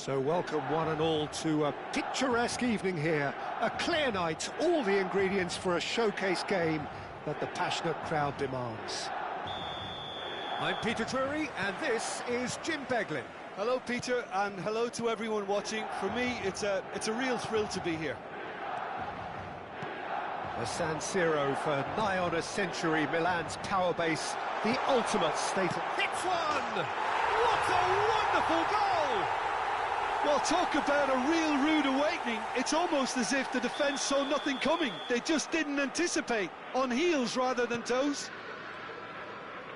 So welcome one and all to a picturesque evening here. A clear night, all the ingredients for a showcase game that the passionate crowd demands. I'm Peter Drury, and this is Jim Beglin. Hello, Peter, and hello to everyone watching. For me, it's a real thrill to be here. The San Siro for nigh on a century, Milan's power base, the ultimate state of... Hits one! What a wonderful goal! Well, talk about a real rude awakening. It's almost as if the defence saw nothing coming. They just didn't anticipate, on heels rather than toes.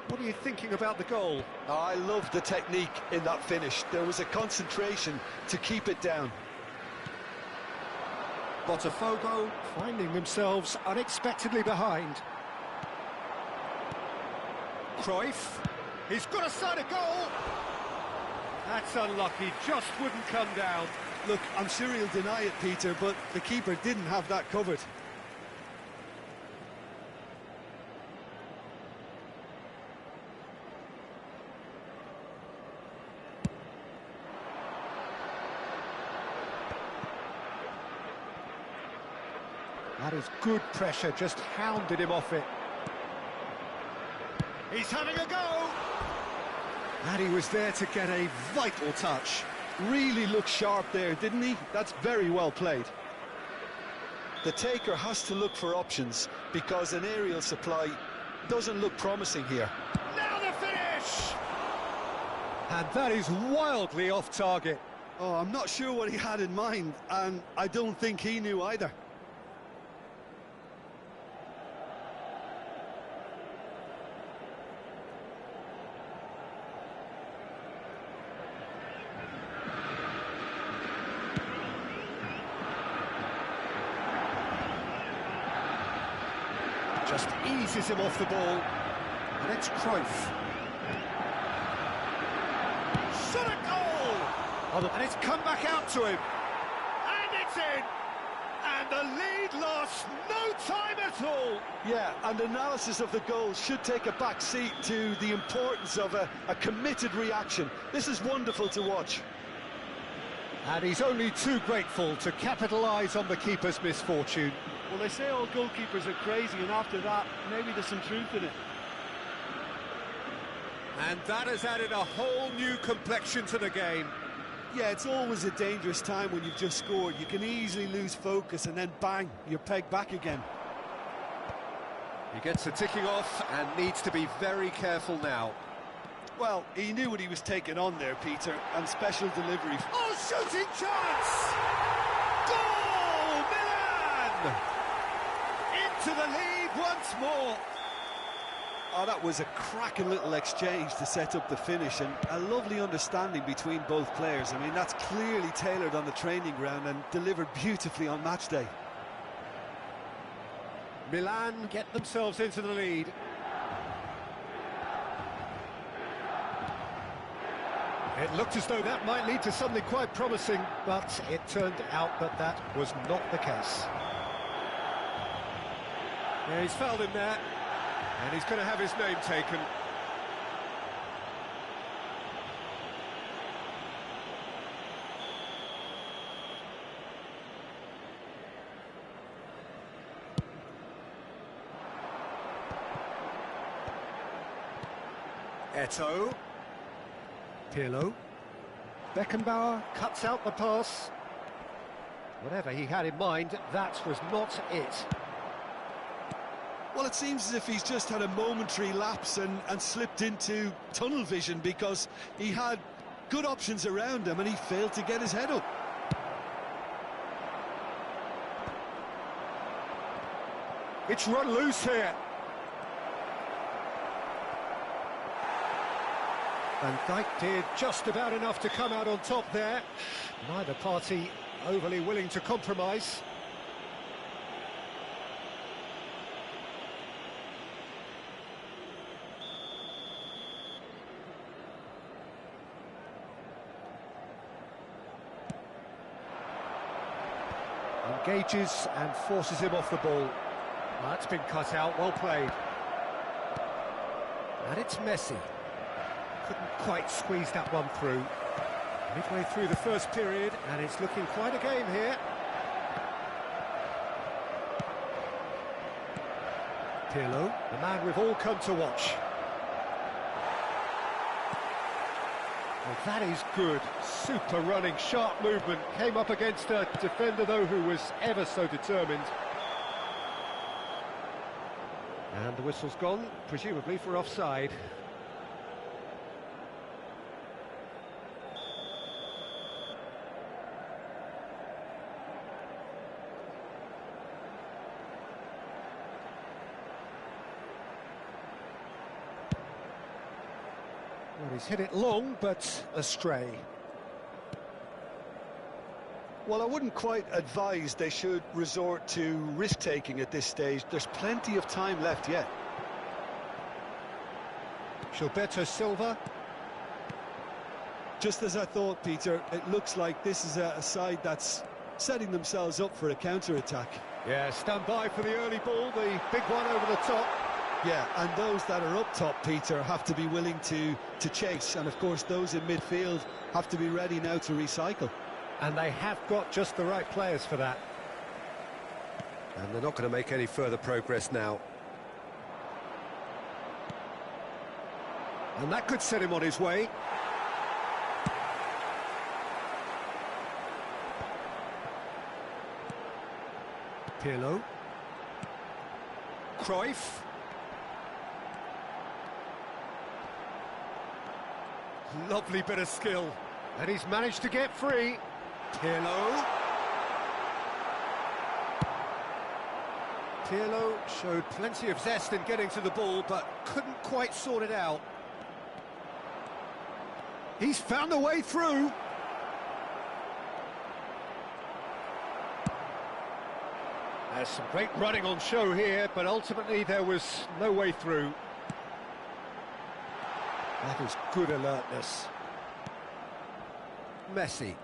What are you thinking about the goal? I love the technique in that finish. There was a concentration to keep it down. Botafogo finding themselves unexpectedly behind. Cruyff, he's got a side of goal. That's unlucky, just wouldn't come down. Look, I'm sure he'll deny it, Peter, but the keeper didn't have that covered. That is good pressure, just hounded him off it. He's having a go! And he was there to get a vital touch. Really looked sharp there, didn't he? That's very well played. The taker has to look for options, because an aerial supply doesn't look promising here. Now the finish! And that is wildly off target. Oh, I'm not sure what he had in mind, and I don't think he knew either. Just eases him off the ball. And it's Cruyff. Shot a goal! And it's come back out to him. And it's in! And the lead lost no time at all. Yeah, and analysis of the goal should take a back seat to the importance of a committed reaction. This is wonderful to watch. And he's only too grateful to capitalise on the keeper's misfortune. Well, they say all goalkeepers are crazy, and after that, maybe there's some truth in it. And that has added a whole new complexion to the game. Yeah, it's always a dangerous time when you've just scored. You can easily lose focus, and then bang, you're pegged back again. He gets the ticking off and needs to be very careful now. Well, he knew what he was taking on there, Peter, and special delivery. Oh, shooting chance! Goal, Milan! Into the lead once more. Oh, that was a cracking little exchange to set up the finish, and a lovely understanding between both players. I mean, that's clearly tailored on the training ground and delivered beautifully on match day. Milan get themselves into the lead. It looked as though that might lead to something quite promising, but it turned out that that was not the case. Yeah, he's fouled him there, and he's going to have his name taken. Eto'o. Pirlo. Beckenbauer cuts out the pass. Whatever he had in mind, that was not it. Well, it seems as if he's just had a momentary lapse and slipped into tunnel vision, because he had good options around him and he failed to get his head up. It's run loose here. Van Dijk did just about enough to come out on top there. Neither party overly willing to compromise. Engages and forces him off the ball. That's been cut out, well played. And it's Messi. Couldn't quite squeeze that one through. Midway through the first period, and it's looking quite a game here. Pirlo, the man we've all come to watch. Well, that is good. Super running, sharp movement. Came up against a defender, though, who was ever so determined. And the whistle's gone, presumably for offside. Well, he's hit it long, but astray. Well, I wouldn't quite advise they should resort to risk-taking at this stage. There's plenty of time left yet. Gilberto Silva. Just as I thought, Peter, it looks like this is a side that's setting themselves up for a counter-attack. Yeah, stand by for the early ball, the big one over the top. Yeah, and those that are up top, Peter, have to be willing to chase. And, of course, those in midfield have to be ready now to recycle. And they have got just the right players for that. And they're not going to make any further progress now. And that could set him on his way. Pirlo. Cruyff. Lovely bit of skill. And he's managed to get free. Pirlo. Pirlo showed plenty of zest in getting to the ball, but couldn't quite sort it out. He's found a way through. There's some great running on show here, but ultimately there was no way through. That is good alertness. Messi.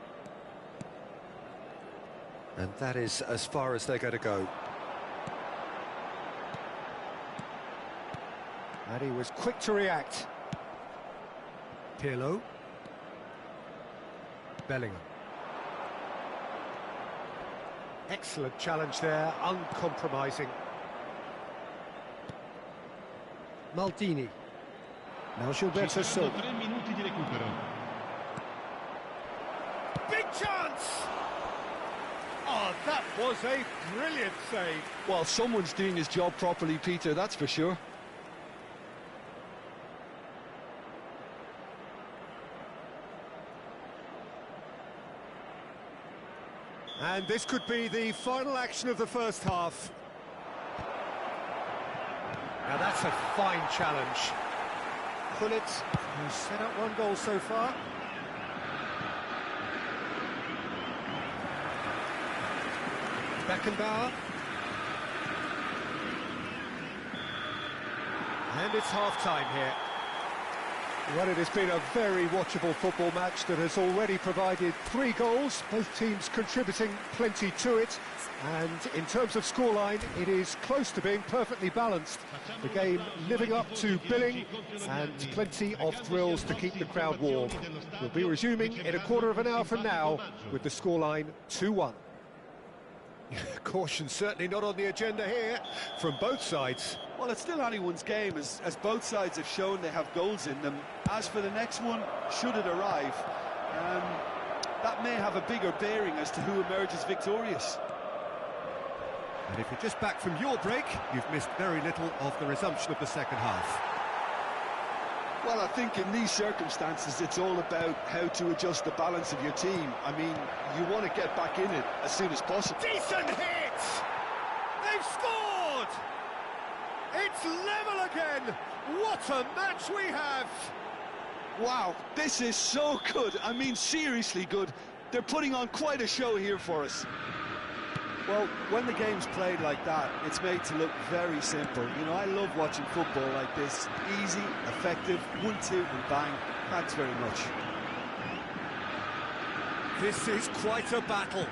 And that is as far as they're going to go. And he was quick to react. Pirlo. Bellingham. Excellent challenge there, uncompromising. Maldini. Now Gilberto Silva. Big chance! Oh, that was a brilliant save. Well, someone's doing his job properly, Peter, that's for sure. And this could be the final action of the first half. Now that's a fine challenge. Gullit, who's set up one goal so far. Beckenbauer. And it's half-time here. Well, it has been a very watchable football match that has already provided 3 goals, both teams contributing plenty to it. And in terms of scoreline, it is close to being perfectly balanced. The game living up to billing and plenty of thrills to keep the crowd warm. We'll be resuming in a quarter of an hour from now with the scoreline 2-1. Caution certainly not on the agenda here from both sides. Well, it's still anyone's game, as both sides have shown they have goals in them. As for the next one, should it arrive, that may have a bigger bearing as to who emerges victorious. And if you're just back from your break, you've missed very little of the resumption of the second half. Well, I think in these circumstances, it's all about how to adjust the balance of your team. I mean, you want to get back in it as soon as possible. Decent hit! They've scored! It's level again! What a match we have! Wow, this is so good. I mean, seriously good. They're putting on quite a show here for us. Well, when the game's played like that, it's made to look very simple. You know, I love watching football like this. Easy, effective, 1-2 and bang. Thanks very much. This is quite a battle.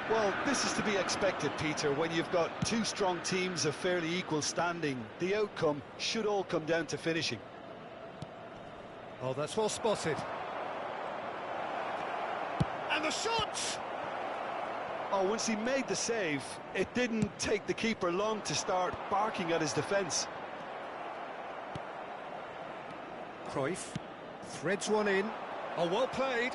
Well, this is to be expected, Peter, when you've got 2 strong teams of fairly equal standing. The outcome should all come down to finishing. Oh, that's well spotted. the shot! Oh, once he made the save, it didn't take the keeper long to start barking at his defence. Cruyff threads one in. Oh, well played.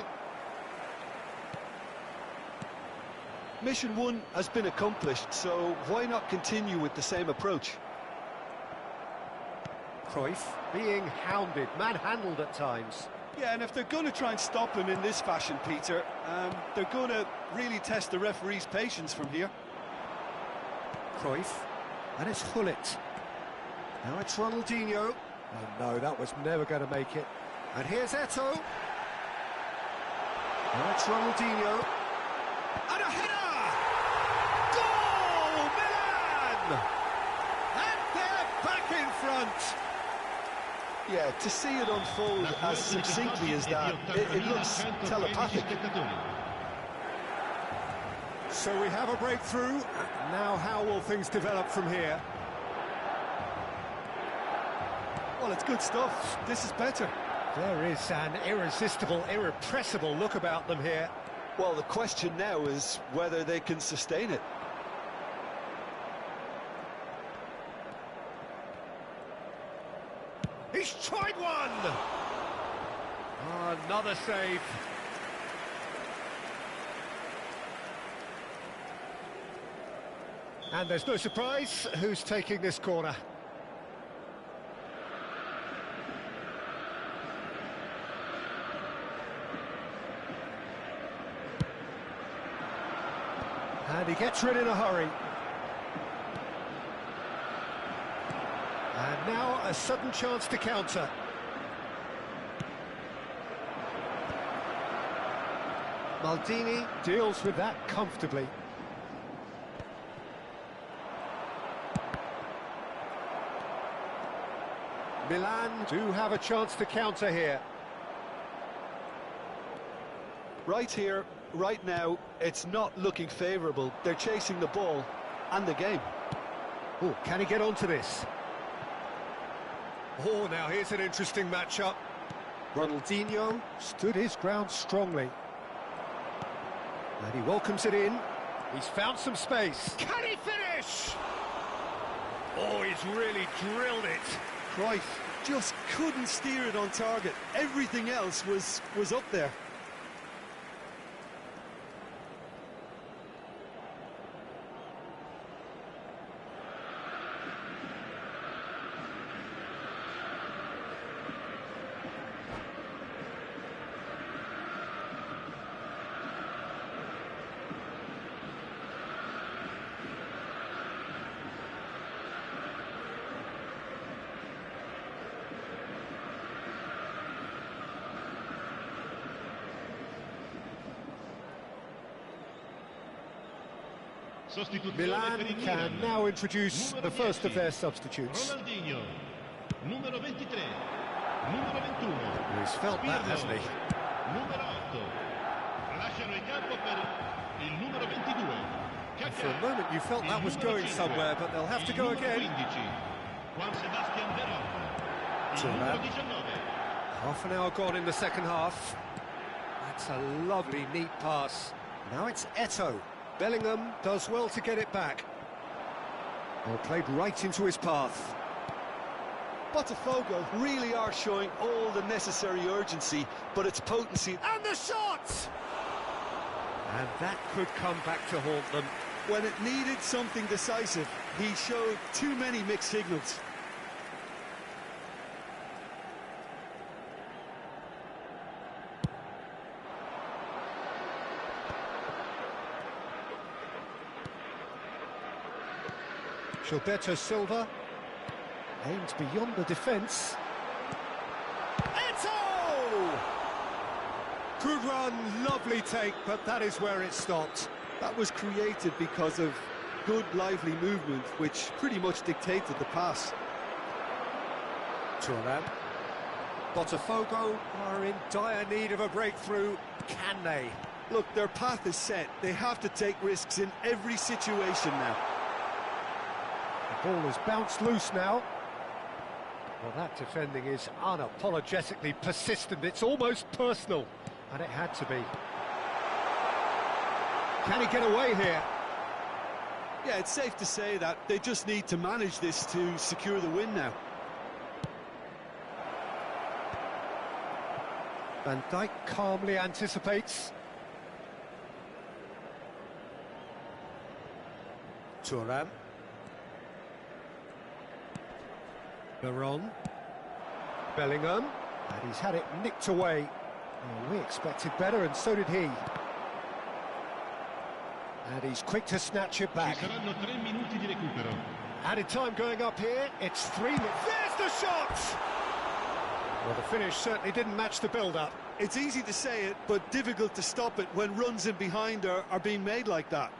Mission 1 has been accomplished, so why not continue with the same approach? Cruyff being hounded, manhandled at times. Yeah, and if they're going to try and stop him in this fashion, Peter, they're going to really test the referee's patience from here. Cruyff, and it's Hullet. Now it's Ronaldinho. Oh no, that was never going to make it. And here's Eto'o. Now it's Ronaldinho. And a header! Goal, Milan! And they're back in front. Yeah, to see it unfold as succinctly as that, it looks telepathic. So we have a breakthrough. Now how will things develop from here? Well, it's good stuff. This is better. There is an irresistible, irrepressible look about them here. Well, the question now is whether they can sustain it. He's tried one! Oh, another save. And there's no surprise who's taking this corner. And he gets rid in a hurry. And now a sudden chance to counter. Maldini deals with that comfortably. Milan do have a chance to counter here. Right here, right now, it's not looking favourable. They're chasing the ball and the game. Oh, can he get onto this? Oh, now here's an interesting matchup. Ronaldinho stood his ground strongly. And he welcomes it in. He's found some space. Can he finish? Oh, he's really drilled it. Cruyff just couldn't steer it on target. Everything else was up there. Milan can now introduce the first of their substitutes. Ronaldinho, numero 23, numero 21. He's felt that, hasn't he? Numero 8. Lasciano il campo per il numero 22. For a moment you felt that was going somewhere, but they'll have to go again. Half an hour gone in the second half. That's a lovely, neat pass. Now it's Eto'o. Bellingham does well to get it back. Well, played right into his path. Botafogo really are showing all the necessary urgency, but its potency... And the shot! And that could come back to haunt them. When it needed something decisive, he showed too many mixed signals. Gilberto Silva aims beyond the defence. Eto'o! Good run, lovely take, but that is where it stopped. That was created because of good, lively movement, which pretty much dictated the pass. Thuram. Botafogo are in dire need of a breakthrough. Can they? Look, their path is set. They have to take risks in every situation now. The ball is bounced loose now. Well, that defending is unapologetically persistent. It's almost personal, and it had to be. Can he get away here? Yeah, it's safe to say that they just need to manage this to secure the win now. Van Dijk calmly anticipates. Thuram. Veron. Bellingham. And he's had it nicked away. Well, we expected better, and so did he. And he's quick to snatch it back. Ci saranno 3 minuti di recupero. Added time going up here. It's 3 minutes. There's the shot! Well, the finish certainly didn't match the build-up. It's easy to say it, but difficult to stop it when runs in behind are being made like that.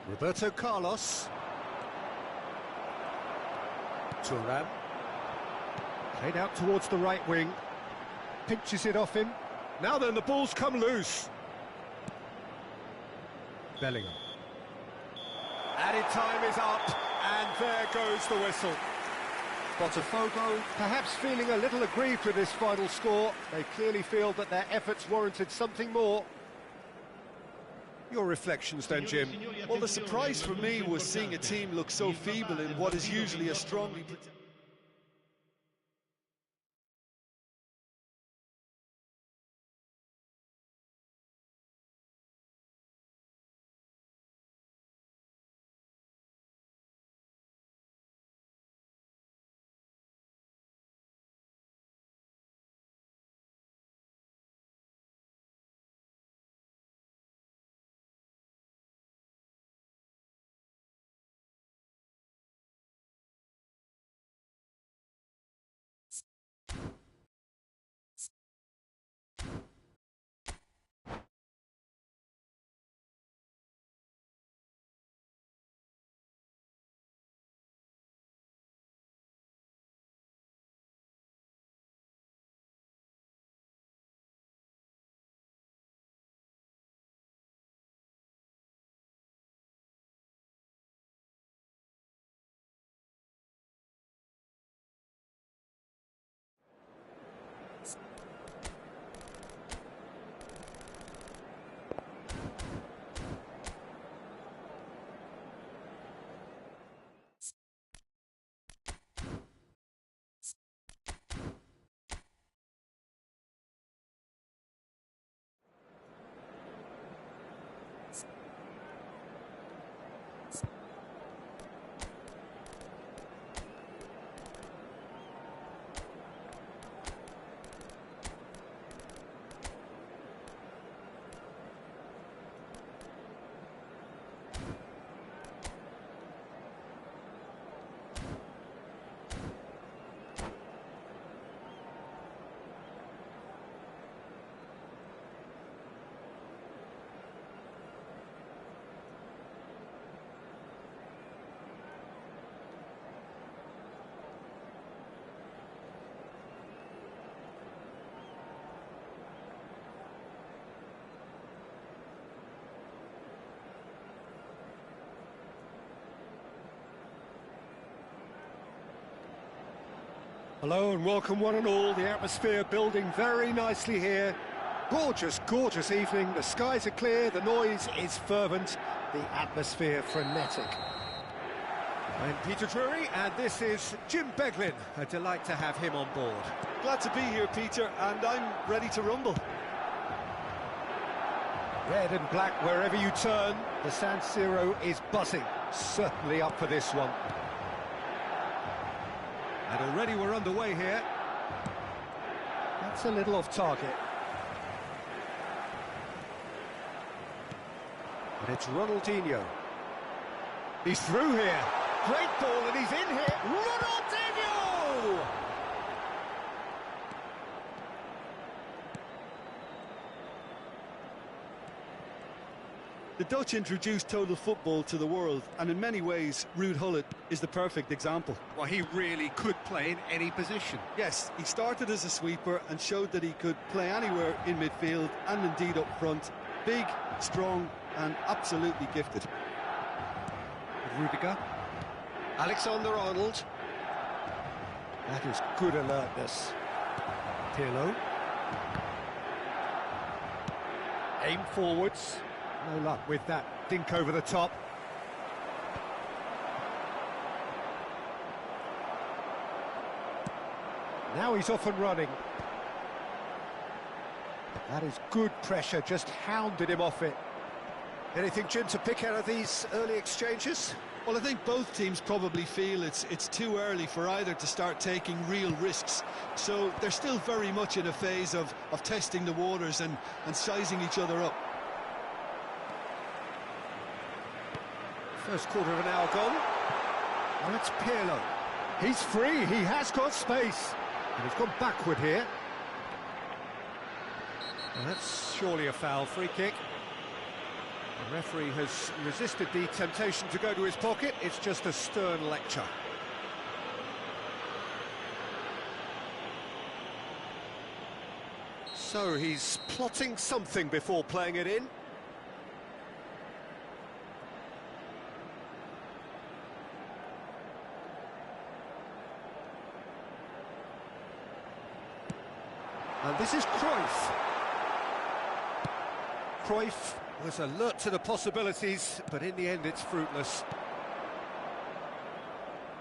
Roberto Carlos. Thuram. Played out towards the right wing. Pinches it off him. Now then, the ball's come loose. Bellingham. Added time is up, and there goes the whistle. Botafogo perhaps feeling a little aggrieved with this final score. They clearly feel that their efforts warranted something more. Your reflections then, Jim? Well, the surprise for me was seeing a team look so feeble in what is usually a strongly... Hello and welcome one and all. The atmosphere building very nicely here. Gorgeous, gorgeous evening. The skies are clear, the noise is fervent, the atmosphere frenetic. I'm Peter Drury and this is Jim Beglin. A delight to have him on board. Glad to be here, Peter, and I'm ready to rumble. Red and black wherever you turn. The San Siro is buzzing. Certainly up for this one. And already we're underway here. That's a little off target. And it's Ronaldinho. He's through here. Great ball and he's in here. Ronaldinho! The Dutch introduced total football to the world, and in many ways, Ruud Gullit is the perfect example. Well, he really could play in any position. Yes, he started as a sweeper and showed that he could play anywhere in midfield and indeed up front. Big, strong and absolutely gifted. Rudiger. Alexander-Arnold. That is good alertness. Pirlo. Aim forwards. No luck with that dink over the top. Now he's off and running. That is good pressure, just hounded him off it. Anything, Jim, to pick out of these early exchanges? Well, I think both teams probably feel it's too early for either to start taking real risks. So they're still very much in a phase of testing the waters and sizing each other up. First quarter of an hour gone. Now it's Pirlo. He's free, he has got space. And he's gone backward here. Well, that's surely a foul. Free kick. The referee has resisted the temptation to go to his pocket. It's just a stern lecture. So he's plotting something before playing it in. And this is Cruyff. Cruyff was alert to the possibilities, but in the end it's fruitless.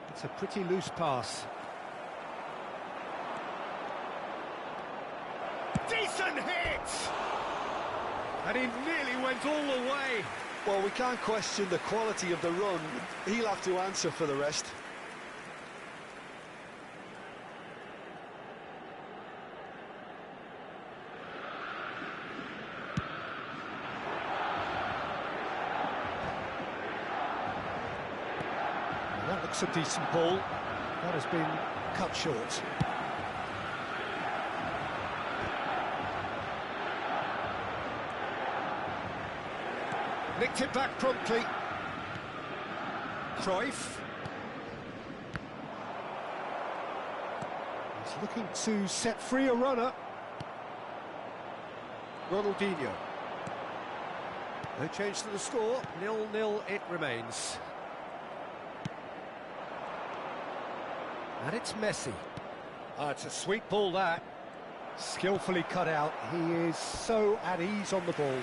It's a pretty loose pass. Decent hit! And he nearly went all the way. Well, we can't question the quality of the run. He'll have to answer for the rest. That looks a decent ball. That has been cut short. Nicked it back promptly. Cruyff. He's looking to set free a runner. Ronaldinho. No change to the score. 0-0 it remains. And it's Messi. It's a sweet ball, that. Skillfully cut out. He is so at ease on the ball.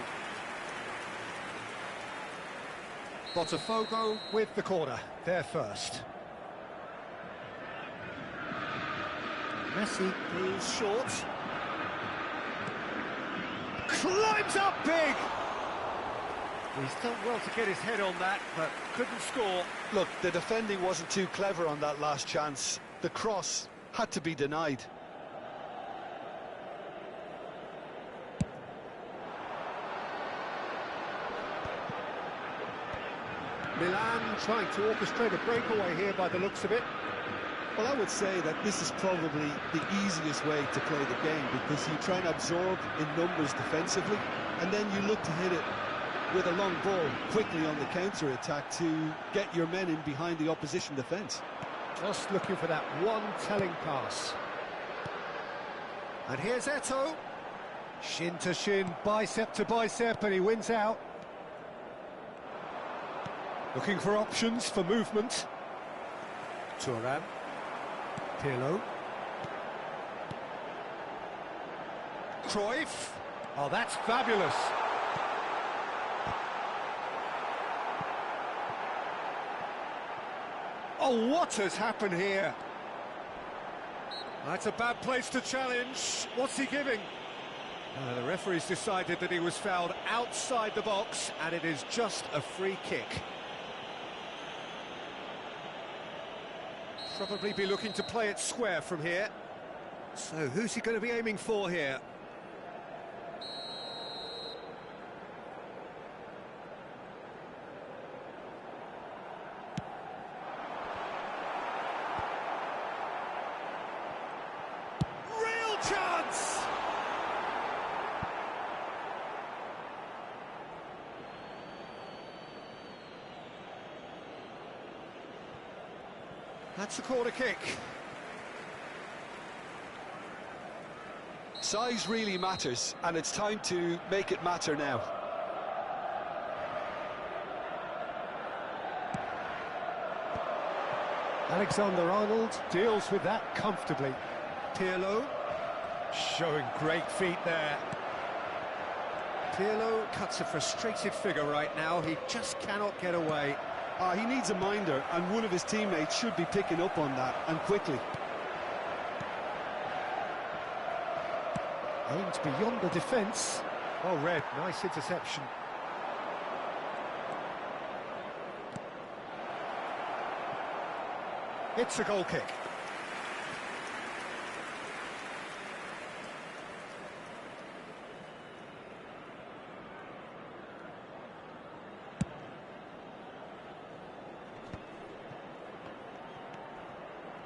Botafogo with the corner. They're first. Messi is short. Climbs up big! He's done well to get his head on that, but couldn't score. Look, the defending wasn't too clever on that last chance. The cross had to be denied. Milan trying to orchestrate a breakaway here by the looks of it. Well, I would say that this is probably the easiest way to play the game, because you try and absorb in numbers defensively, and then you look to hit it with a long ball quickly on the counter-attack to get your men in behind the opposition defence. Just looking for that one telling pass. And here's Eto'o. Shin to shin, bicep to bicep, and he wins out. Looking for options for movement. Thuram. Pirlo. Cruyff. Oh, that's fabulous. Oh, what has happened here? That's a bad place to challenge. What's he giving? The referee's decided that he was fouled outside the box, and it is just a free kick. Probably be looking to play it square from here. So who's he going to be aiming for here? Real chance! That's the corner kick. Size really matters, and it's time to make it matter now. Alexander-Arnold deals with that comfortably. Pirlo showing great feet there. Pirlo cuts a frustrated figure right now. He just cannot get away. He needs a minder, and one of his teammates should be picking up on that, and quickly. Aimed beyond the defence. Well read, nice interception. It's a goal kick.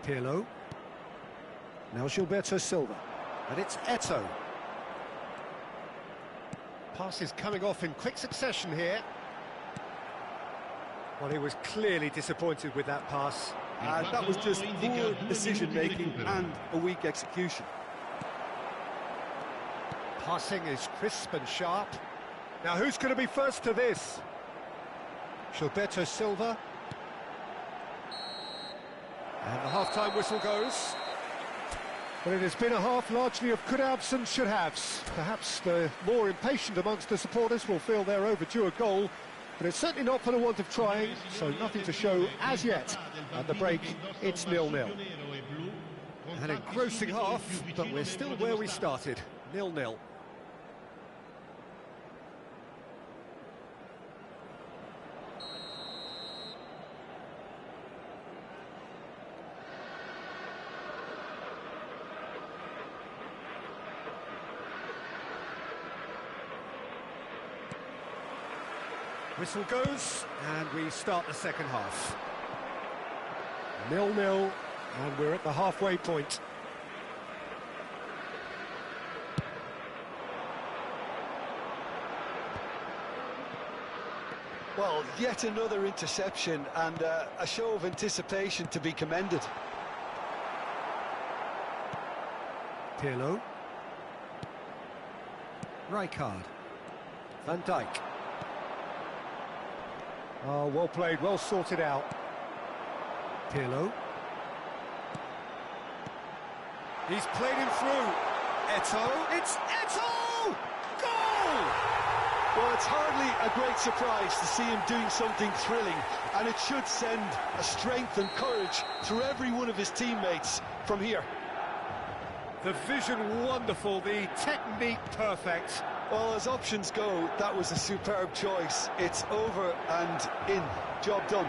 Pirlo. Now Gilberto Silva. And it's Eto'o. Pass is coming off in quick succession here. Well, he was clearly disappointed with that pass. That was just poor decision-making and a weak execution. Passing is crisp and sharp. Now, who's going to be first to this? Gilberto Silva. And the half-time whistle goes. But it has been a half largely of could-haves and should-haves. Perhaps the more impatient amongst the supporters will feel they're overdue a goal, but it's certainly not for the want of trying, so nothing to show as yet. At the break, it's 0-0. An engrossing half, but we're still where we started, 0-0. Whistle goes, and we start the second half. 0-0, and we're at the halfway point. Well, yet another interception, and a show of anticipation to be commended. Pirlo. Rijkaard. Van Dijk. Oh, well played, well sorted out. Pirlo. He's played him through. Eto'o. It's Eto'o! Goal! Well, it's hardly a great surprise to see him doing something thrilling, and it should send a strength and courage through every one of his teammates from here. The vision wonderful, the technique perfect. Well, as options go, that was a superb choice. It's over and in. Job done.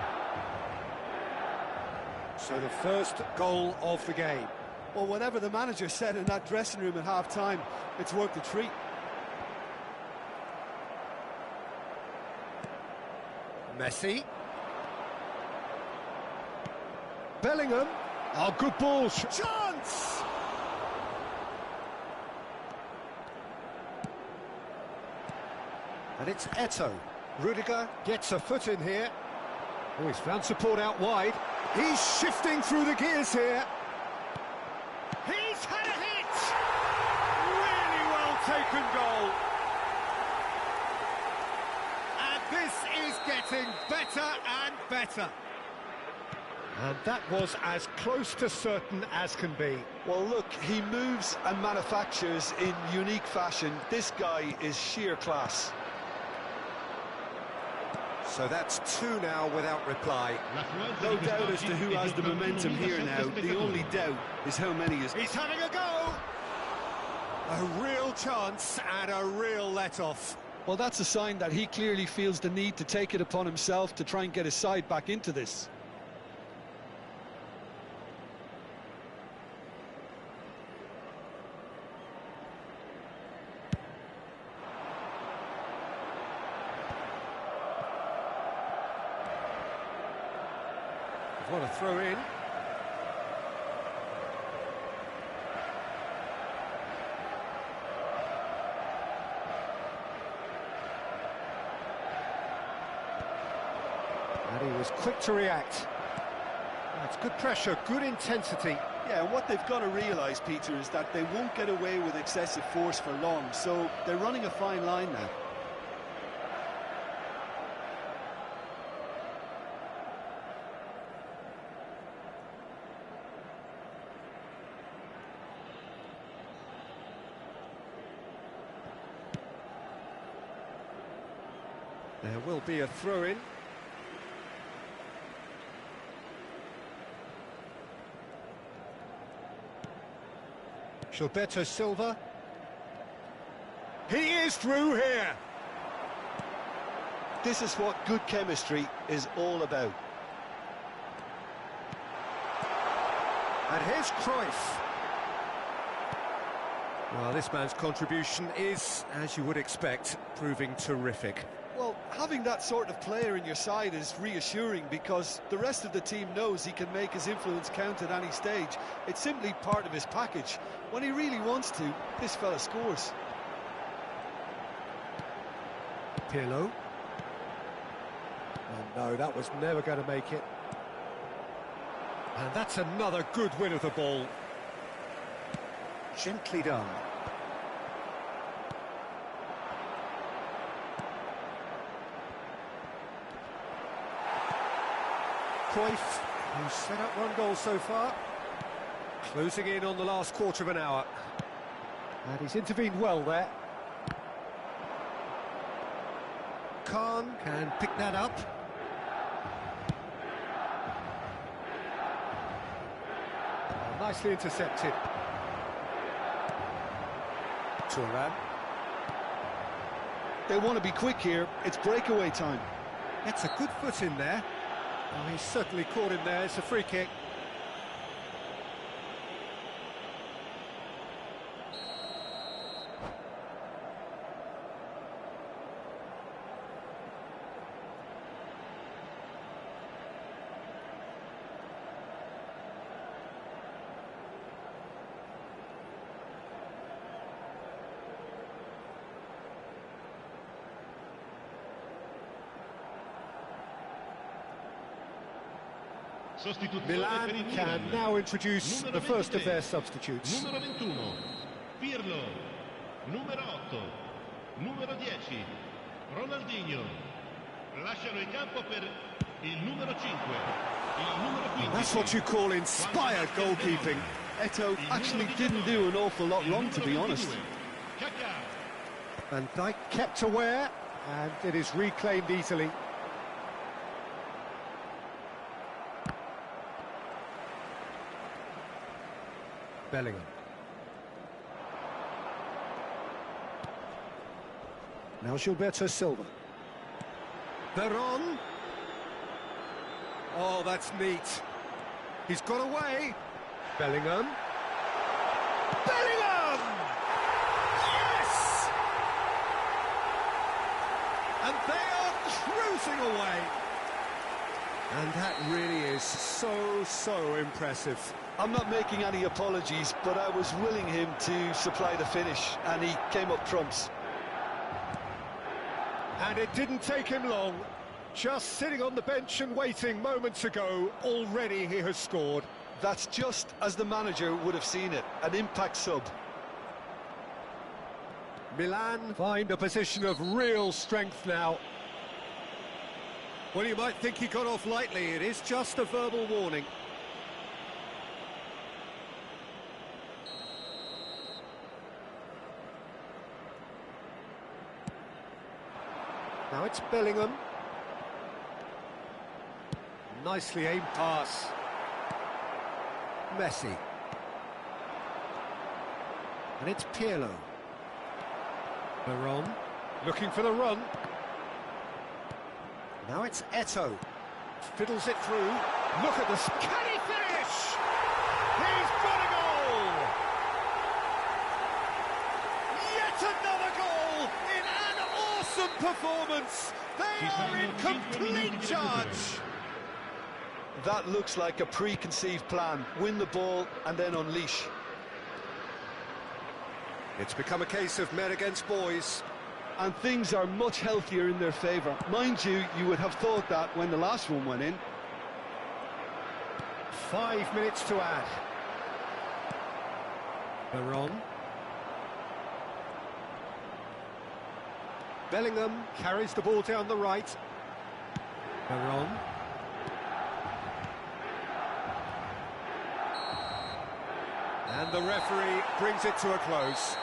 So the first goal of the game. Well, whatever the manager said in that dressing room at half-time, it's worked a treat. Messi. Bellingham. Oh, good balls. Chance! And it's Eto'o. Rudiger gets a foot in here. Oh, he's found support out wide. He's shifting through the gears here. He's had a hit! Really well taken goal. And this is getting better and better. And that was as close to certain as can be. Well, look, he moves and manufactures in unique fashion. This guy is sheer class. So that's two now without reply. No doubt as to who has the momentum here now. The only doubt is how many is... He's having a go! A real chance and a real let-off. Well, that's a sign that he clearly feels the need to take it upon himself to try and get his side back into this. What a throw in. And he was quick to react. That's good pressure, good intensity. Yeah, and what they've got to realise, Peter, is that they won't get away with excessive force for long, so they're running a fine line now. There will be a throw-in. Gilberto Silva. He is through here. This is what good chemistry is all about. And here's Cruyff. Well, this man's contribution is, as you would expect, proving terrific. Well, having that sort of player in your side is reassuring because the rest of the team knows he can make his influence count at any stage. It's simply part of his package. When he really wants to, this fella scores. Pirlo. Oh no, that was never going to make it. And that's another good win of the ball. Gently done. Cruyff, who's set up one goal so far. Closing in on the last quarter of an hour. And he's intervened well there. Khan can pick that up. Nicely intercepted. Turan. They want to be quick here. It's breakaway time. Gets a good foot in there. Oh, he's certainly caught him there. It's a free kick. Milan can now introduce the first of their substitutes. Numero 21, Pirlo. Numero 8, numero 10, Ronaldinho. Lasciano il campo per il numero 5, il numero 15. That's what you call inspired goalkeeping. Eto'o actually didn't do an awful lot wrong, to be honest. Van Dijk kept aware, and it is reclaimed easily. Bellingham. Now Gilberto Silva. Veron. Oh, that's neat. He's got away. Bellingham. Bellingham! Yes! And they are cruising away. And that really is so impressive. I'm not making any apologies, but I was willing him to supply the finish, and he came up trumps. And it didn't take him long. Just sitting on the bench and waiting moments ago, already he has scored. That's just as the manager would have seen it, an impact sub. Milan find a position of real strength now. Well, you might think he got off lightly. It is just a verbal warning. Now it's Bellingham. Nicely aimed pass. Messi. And it's Pirlo. Veron looking for the run. Now it's Eto'o. Fiddles it through. Look at this. Can he finish? He's got a goal! Yet another goal in an awesome performance. They are in complete charge. That looks like a preconceived plan. Win the ball and then unleash. It's become a case of men against boys. And things are much healthier in their favour. Mind you, you would have thought that when the last one went in. 5 minutes to add. Veron. Bellingham carries the ball down the right. Veron. And the referee brings it to a close.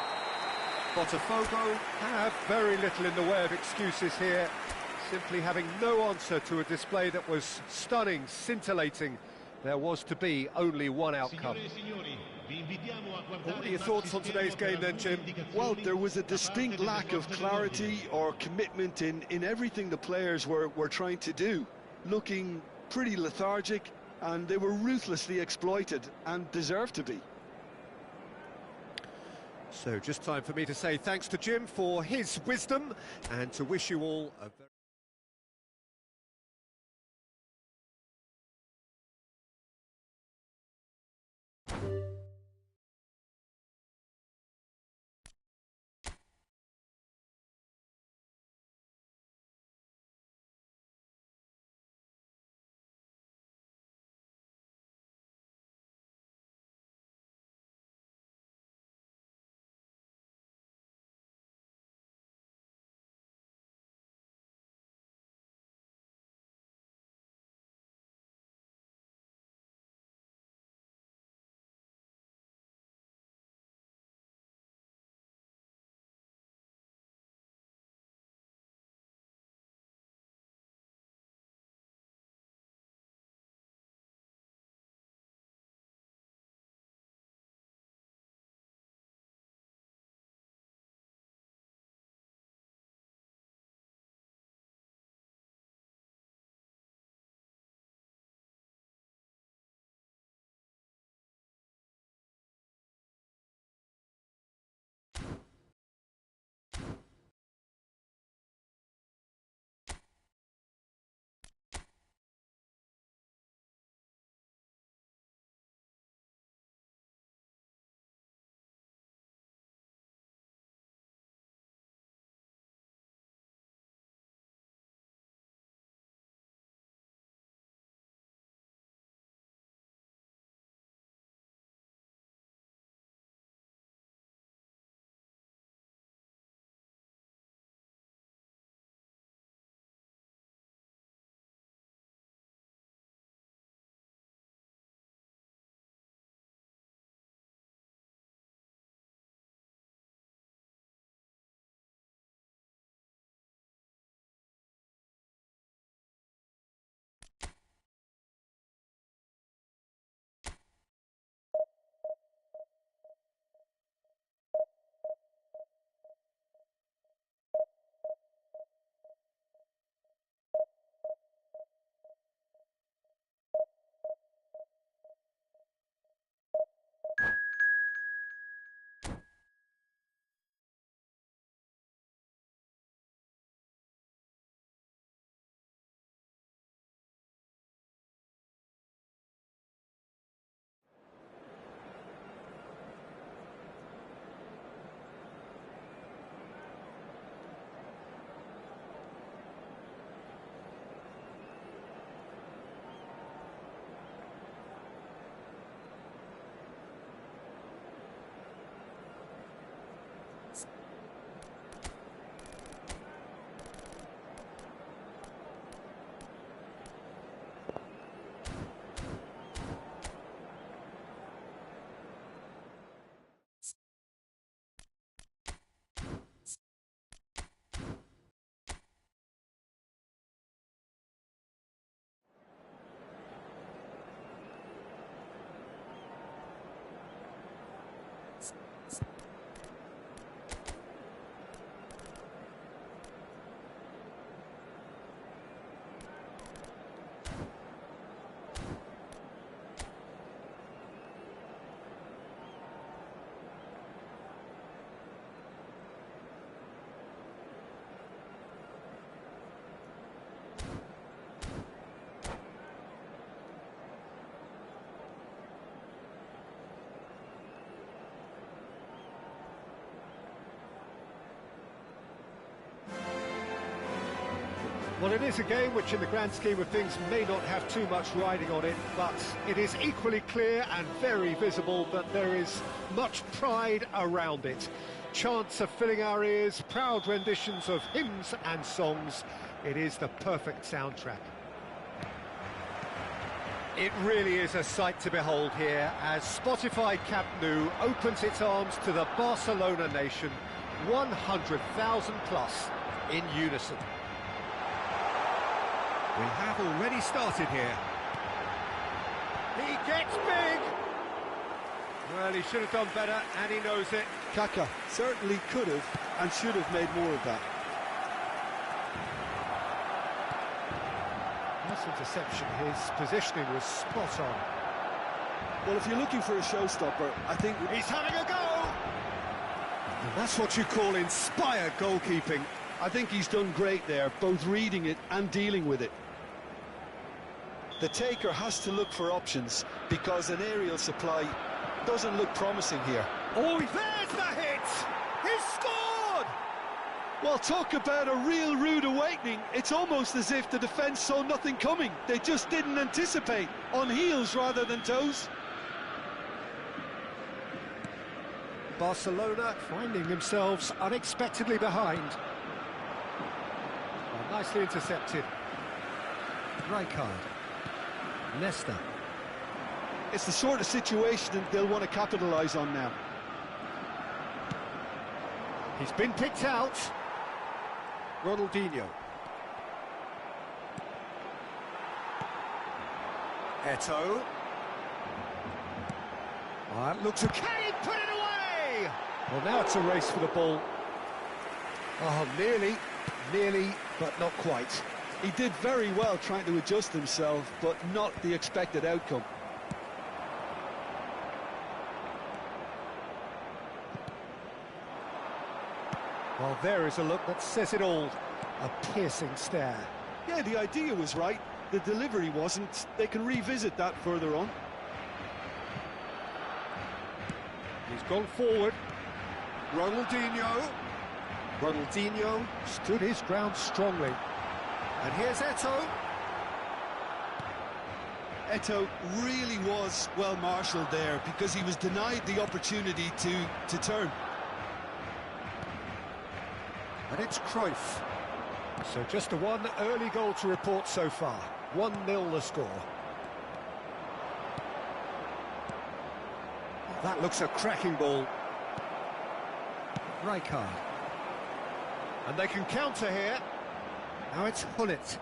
Botafogo have very little in the way of excuses here. Simply having no answer to a display that was stunning, scintillating. There was to be only one outcome. What are your thoughts on today's game then, Jim? Well, there was a distinct lack of clarity or commitment in everything the players were trying to do. Looking pretty lethargic, and they were ruthlessly exploited and deserved to be. So just time for me to say thanks to Jim for his wisdom and to wish you all a very... Well, it is a game which in the grand scheme of things may not have too much riding on it, but it is equally clear and very visible that there is much pride around it. Chants are filling our ears, proud renditions of hymns and songs. It is the perfect soundtrack. It really is a sight to behold here as Spotify Camp Nou opens its arms to the Barcelona nation, 100,000 plus in unison. We have already started here. He gets big! Well, he should have done better, and he knows it. Kaka certainly could have and should have made more of that. Nice interception. His positioning was spot on. Well, if you're looking for a showstopper, I think... He's having a go! And that's what you call inspired goalkeeping. I think he's done great there, both reading it and dealing with it. The taker has to look for options because an aerial supply doesn't look promising here. Oh, there's the hit! He's scored! Well, talk about a real rude awakening. It's almost as if the defence saw nothing coming. They just didn't anticipate, on heels rather than toes. Barcelona finding themselves unexpectedly behind. Well, nicely intercepted. Rijkaard. Leicester. It's the sort of situation they'll want to capitalise on now. He's been picked out. Ronaldinho. Eto'o. Oh, it looks a... Can he put it away? Well, now it's a race for the ball. Oh, nearly, but not quite. He did very well trying to adjust himself, but not the expected outcome. Well, there is a look that says it all. A piercing stare. Yeah, the idea was right. The delivery wasn't. They can revisit that further on. He's gone forward. Ronaldinho stood his ground strongly. And here's Eto'o. Eto'o really was well marshalled there because he was denied the opportunity to turn. And it's Cruyff. So just one early goal to report so far. 1-0 the score. Oh, that looks a cracking ball. Rijkaard. And they can counter here. Now it's Hullet.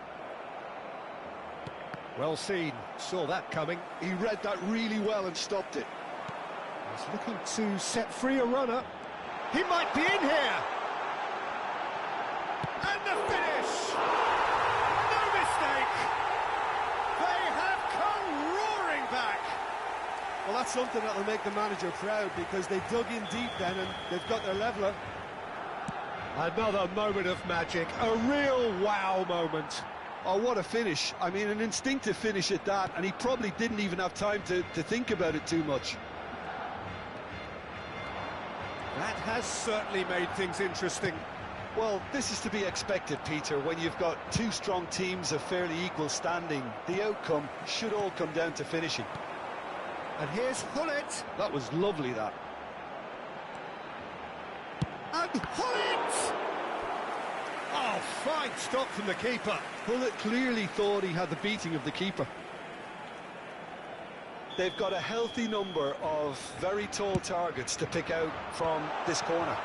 Well seen. Saw that coming. He read that really well and stopped it. He's looking to set free a runner. He might be in here. And the finish! No mistake! They have come roaring back! Well, that's something that will make the manager proud because they dug in deep then and they've got their leveller. Another moment of magic, a real wow moment. Oh, what a finish. I mean, an instinctive finish at that, and he probably didn't even have time to think about it too much. That has certainly made things interesting. Well, this is to be expected, Peter, when you've got two strong teams of fairly equal standing. The outcome should all come down to finishing. And here's Hullet. That was lovely, that. And Hullet! Oh, fine stop from the keeper. Hullet clearly thought he had the beating of the keeper. They've got a healthy number of very tall targets to pick out from this corner.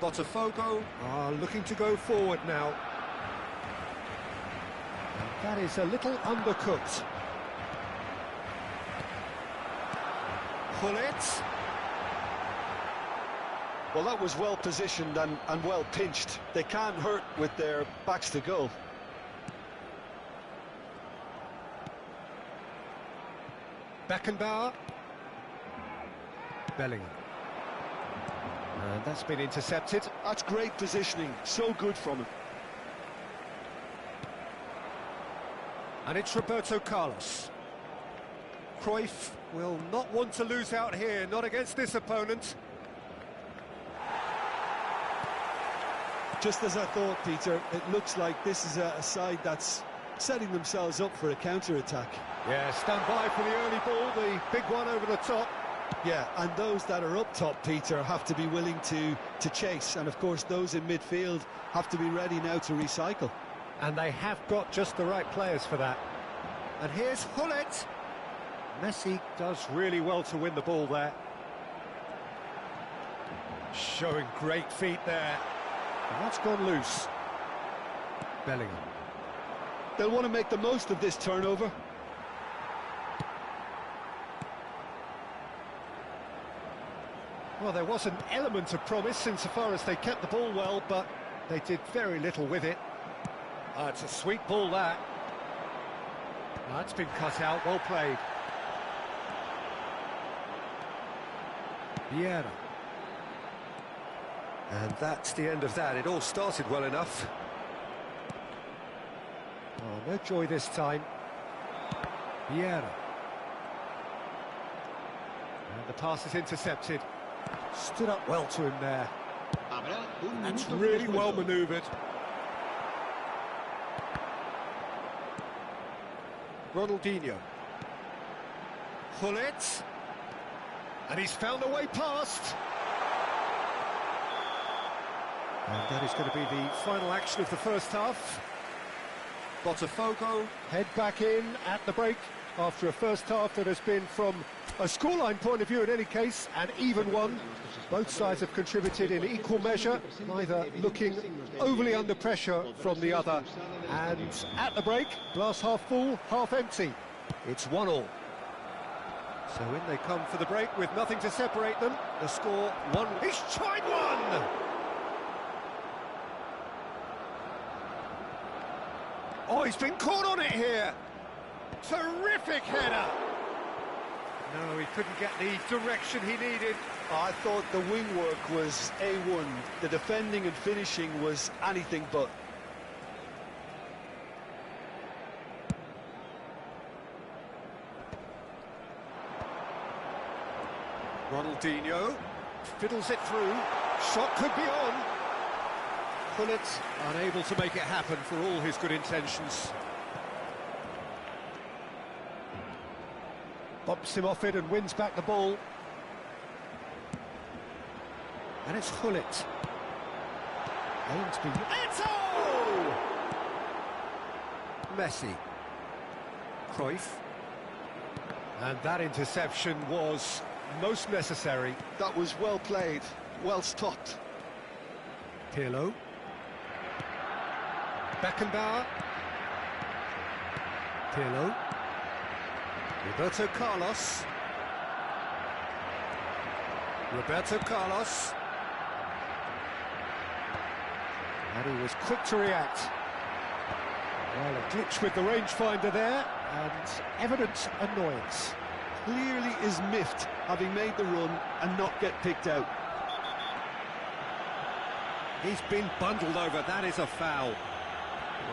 Botafogo are looking to go forward now. And that is a little undercooked. Hullet. Well, that was well positioned and well pinched. They can't hurt with their backs to goal. Beckenbauer. Bellingham. And that's been intercepted. That's great positioning. So good from him. And it's Roberto Carlos. Cruyff will not want to lose out here, not against this opponent. Just as I thought, Peter, it looks like this is a side that's setting themselves up for a counter-attack. Yeah, stand by for the early ball, the big one over the top. Yeah, and those that are up top, Peter, have to be willing to chase. And, of course, those in midfield have to be ready now to recycle. And they have got just the right players for that. And here's Hullet. Messi does really well to win the ball there. Showing great feet there. And that's gone loose. Bellingham. They'll want to make the most of this turnover. Well, there was an element of promise insofar as they kept the ball well, but they did very little with it. It's a sweet ball, that. That's been cut out, well played. Vieira. And that's the end of that. It all started well enough. Oh, no joy this time. Vieira. And the pass is intercepted. Stood up well to him there. That's really well manoeuvred. Ronaldinho. Gullit. And he's found a way past. And that is going to be the final action of the first half. Botafogo head back in at the break after a first half that has been, from a scoreline point of view in any case, an even one. Both sides have contributed in equal measure, neither looking overly under pressure from the other. And at the break, glass half full, half empty. It's 1-1. So in they come for the break with nothing to separate them. The score 1. He's tried one! Oh, he's been caught on it here. Terrific header. No, he couldn't get the direction he needed. I thought the wing work was A1. The defending and finishing was anything but. Ronaldinho fiddles it through. Shot could be on. Gullit unable to make it happen for all his good intentions. Bumps him off it and wins back the ball. And it's Gullit. Aims be... Eto'o! Messi. Cruyff. And that interception was most necessary. That was well played, well stopped. Pirlo. Beckenbauer. Pirlo. Roberto Carlos. Roberto Carlos. And he was quick to react. Well, a glitch with the rangefinder there, and evident annoyance. Clearly is miffed, having made the run and not get picked out. He's been bundled over. That is a foul.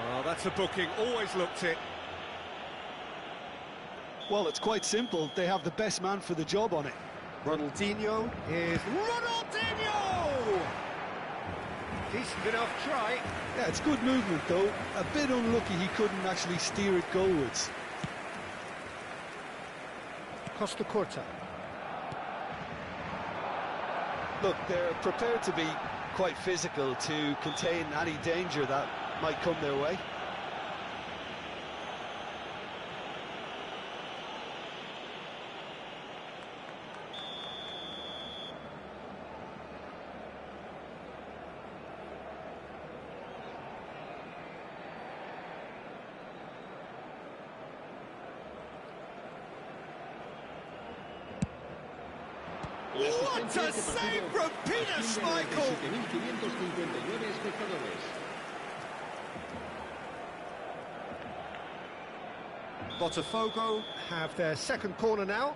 Well, that's a booking. Always looked it. Well, it's quite simple. They have the best man for the job on it. Ronaldinho is... Ronaldinho! Decent enough try. Yeah, it's good movement, though. A bit unlucky he couldn't actually steer it goalwards. Costa Curta. Look, they're prepared to be quite physical to contain any danger that might come their way. What a save from Peter Schmeichel! Botafogo have their second corner now.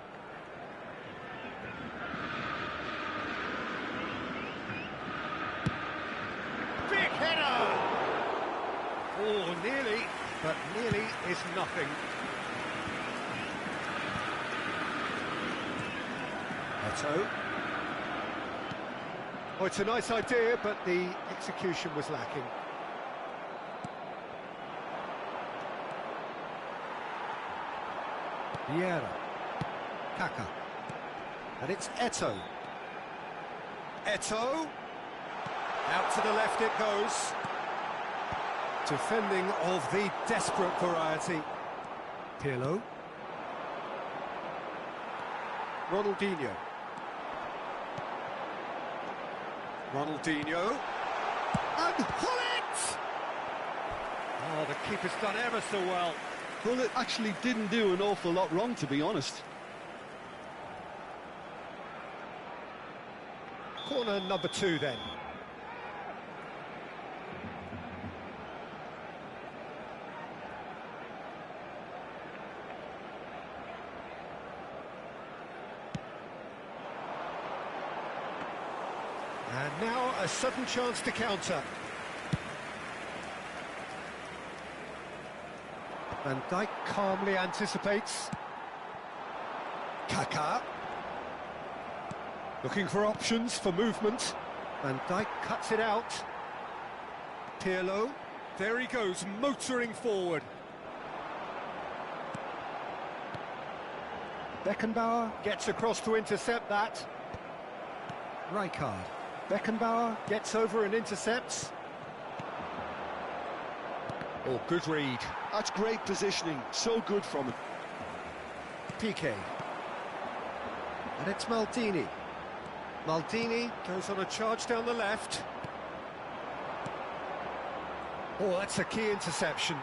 Big header! Oh, nearly, but nearly is nothing. Eto'o. Oh, it's a nice idea, but the execution was lacking. Vieira. Kaka. And it's Eto'o. Eto'o. Out to the left it goes. Defending of the desperate variety. Pirlo. Ronaldinho. Ronaldinho. And Gullit! Oh, the keeper's done ever so well. Well, it actually didn't do an awful lot wrong, to be honest. Corner number 2 then. And now a sudden chance to counter. Van Dijk calmly anticipates. Kaká. Looking for options for movement. Van Dijk cuts it out. Pirlo. There he goes, motoring forward. Beckenbauer gets across to intercept that. Rijkaard. Beckenbauer gets over and intercepts. Oh, good read. That's great positioning, so good from him. Piqué. And it's Maldini. Maldini goes on a charge down the left. Oh, that's a key interception.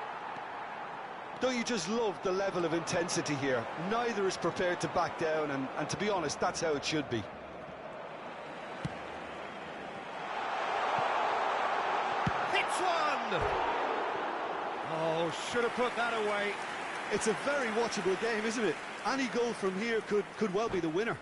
Don't you just love the level of intensity here? Neither is prepared to back down, and to be honest, that's how it should be. Hits one! Oh, should have put that away. It's a very watchable game, isn't it? Any goal from here could well be the winner.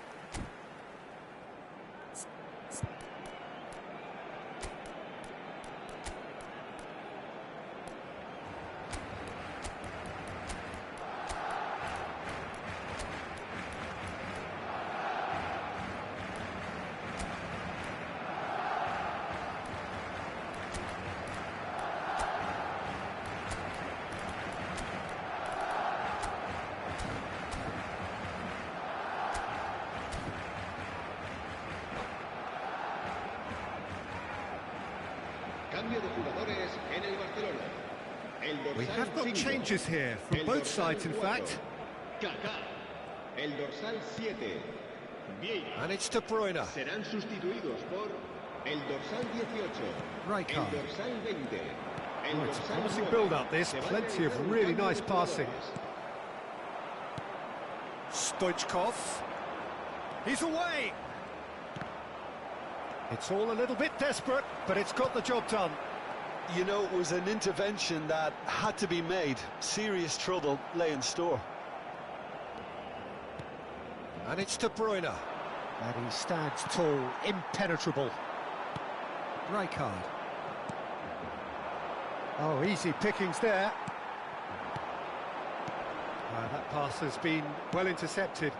Cambio de jugadores en el Barcelona. We have got changes here from both sides, in fact. Kaká. El dorsal 7. Vieira. And it's De Bruyne. Serán sustituidos por el dorsal 18. Rijkaard. El dorsal 20. Oh, it's a promising build-up, this. Plenty of really nice passing. Stoichkov. He's away. It's all a little bit desperate, but it's got the job done. You know, it was an intervention that had to be made. Serious trouble lay in store. And it's De Bruyne. And he stands tall, impenetrable. Rijkaard. Oh, easy pickings there. That pass has been well intercepted.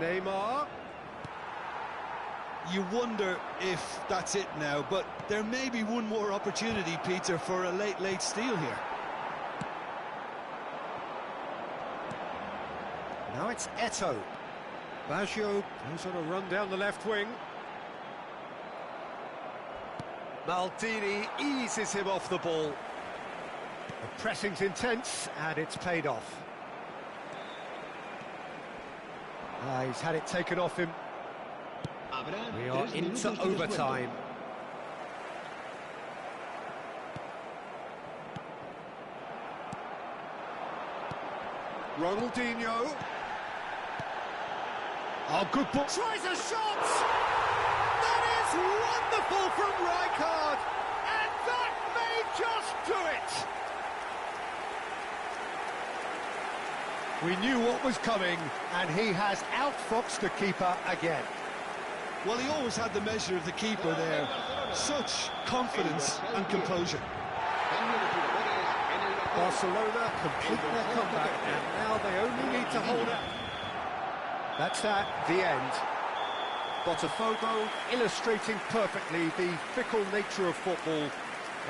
Neymar. You wonder if that's it now, but there may be one more opportunity, Peter, for a late steal here. Now it's Eto'o. Baggio goes on a run down the left wing. Maldini eases him off the ball. The pressing's intense, and it's paid off. He's had it taken off him. We are into overtime. Ronaldinho. Oh, good ball. Tries a shot! That is wonderful from Rijkaard! And that may just do it! We knew what was coming, and he has outfoxed the keeper again. Well, he always had the measure of the keeper there. Such confidence and composure. Barcelona complete their comeback, and now they only need to hold out. That's that, the end. Botafogo illustrating perfectly the fickle nature of football.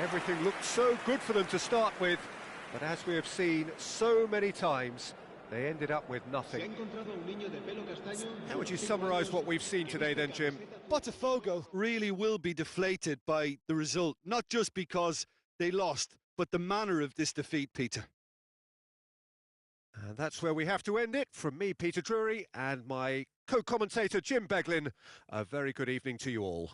Everything looked so good for them to start with, but as we have seen so many times, they ended up with nothing. How would you summarise what we've seen today then, Jim? Botafogo really will be deflated by the result, not just because they lost, but the manner of this defeat, Peter. And that's where we have to end it. From me, Peter Drury, and my co-commentator, Jim Beglin, a very good evening to you all.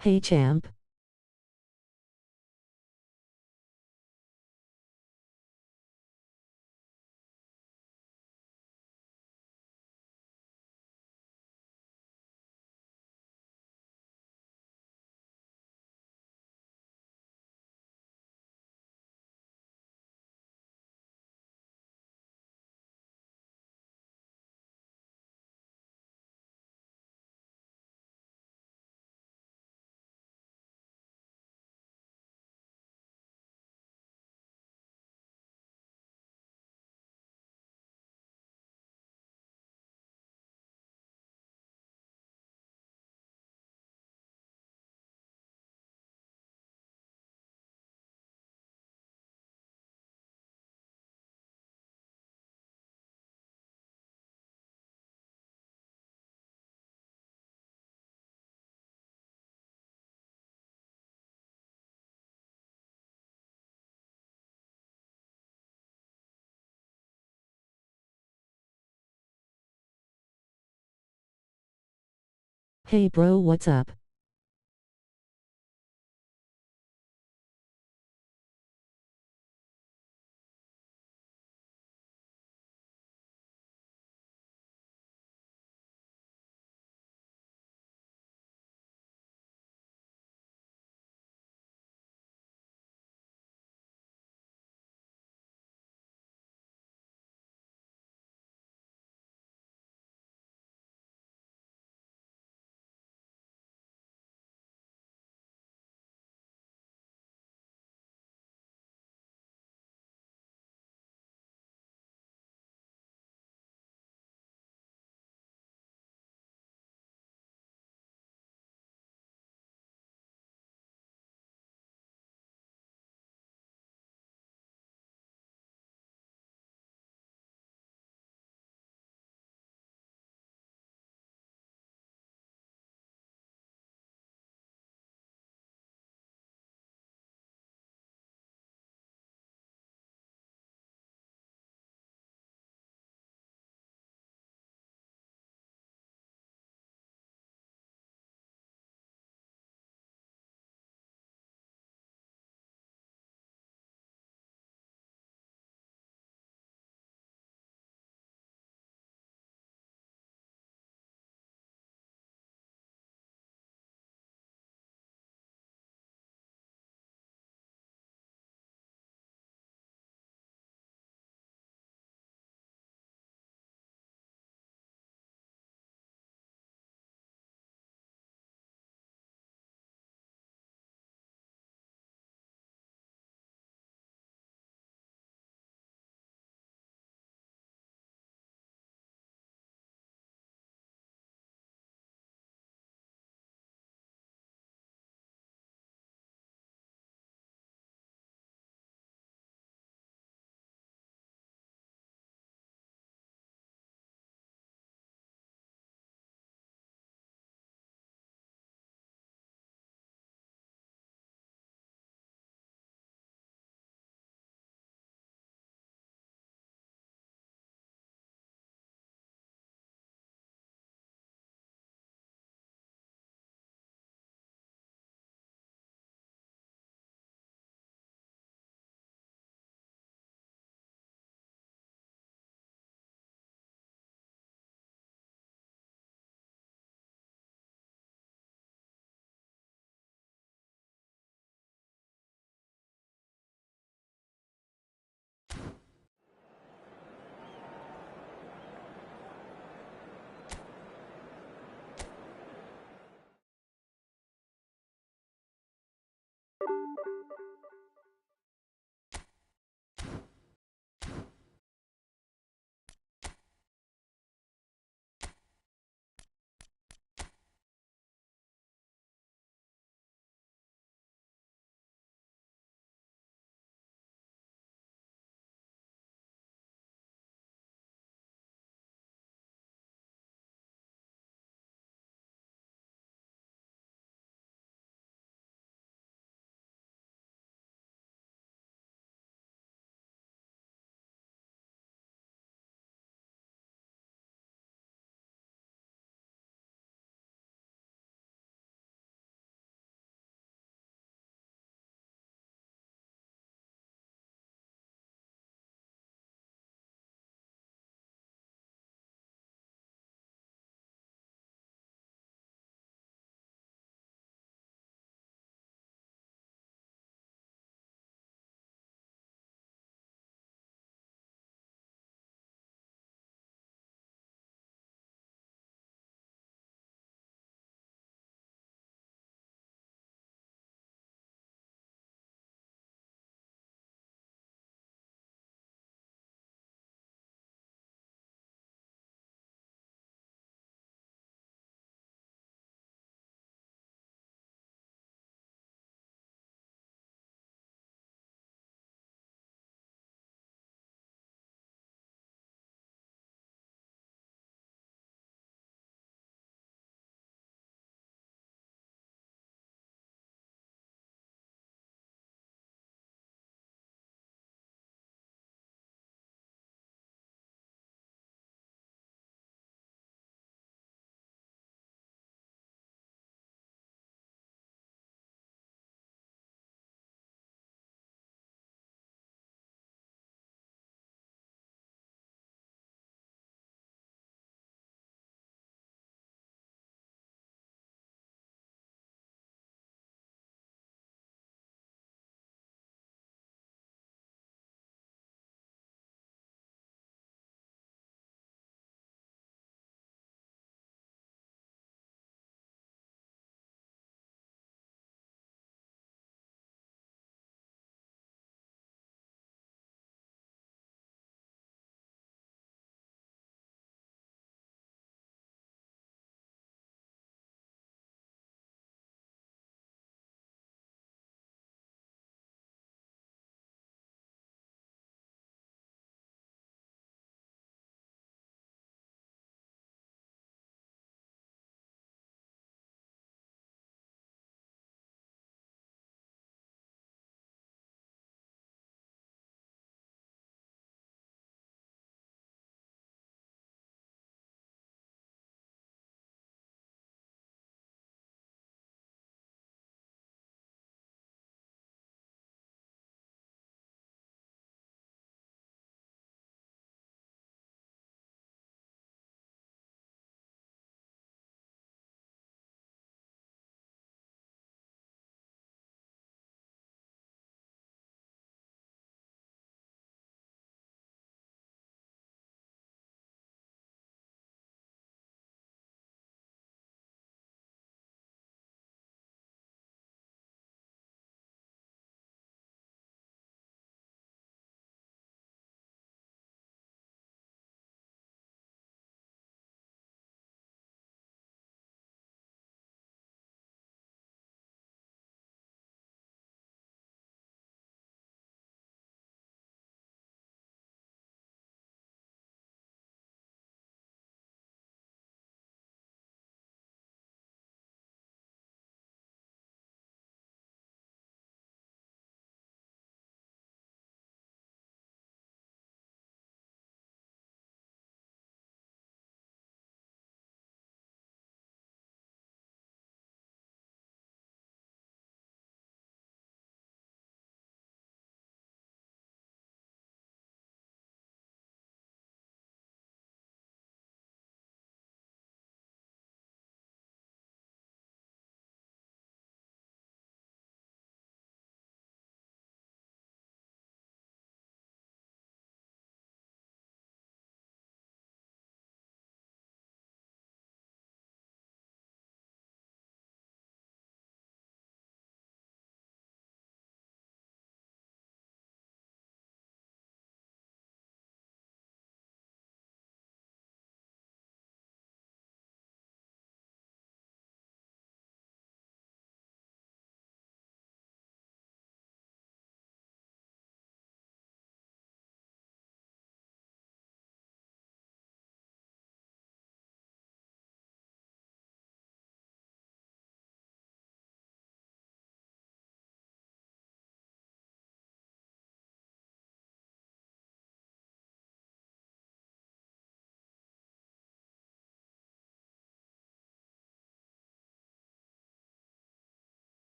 Hey champ. Hey bro, what's up?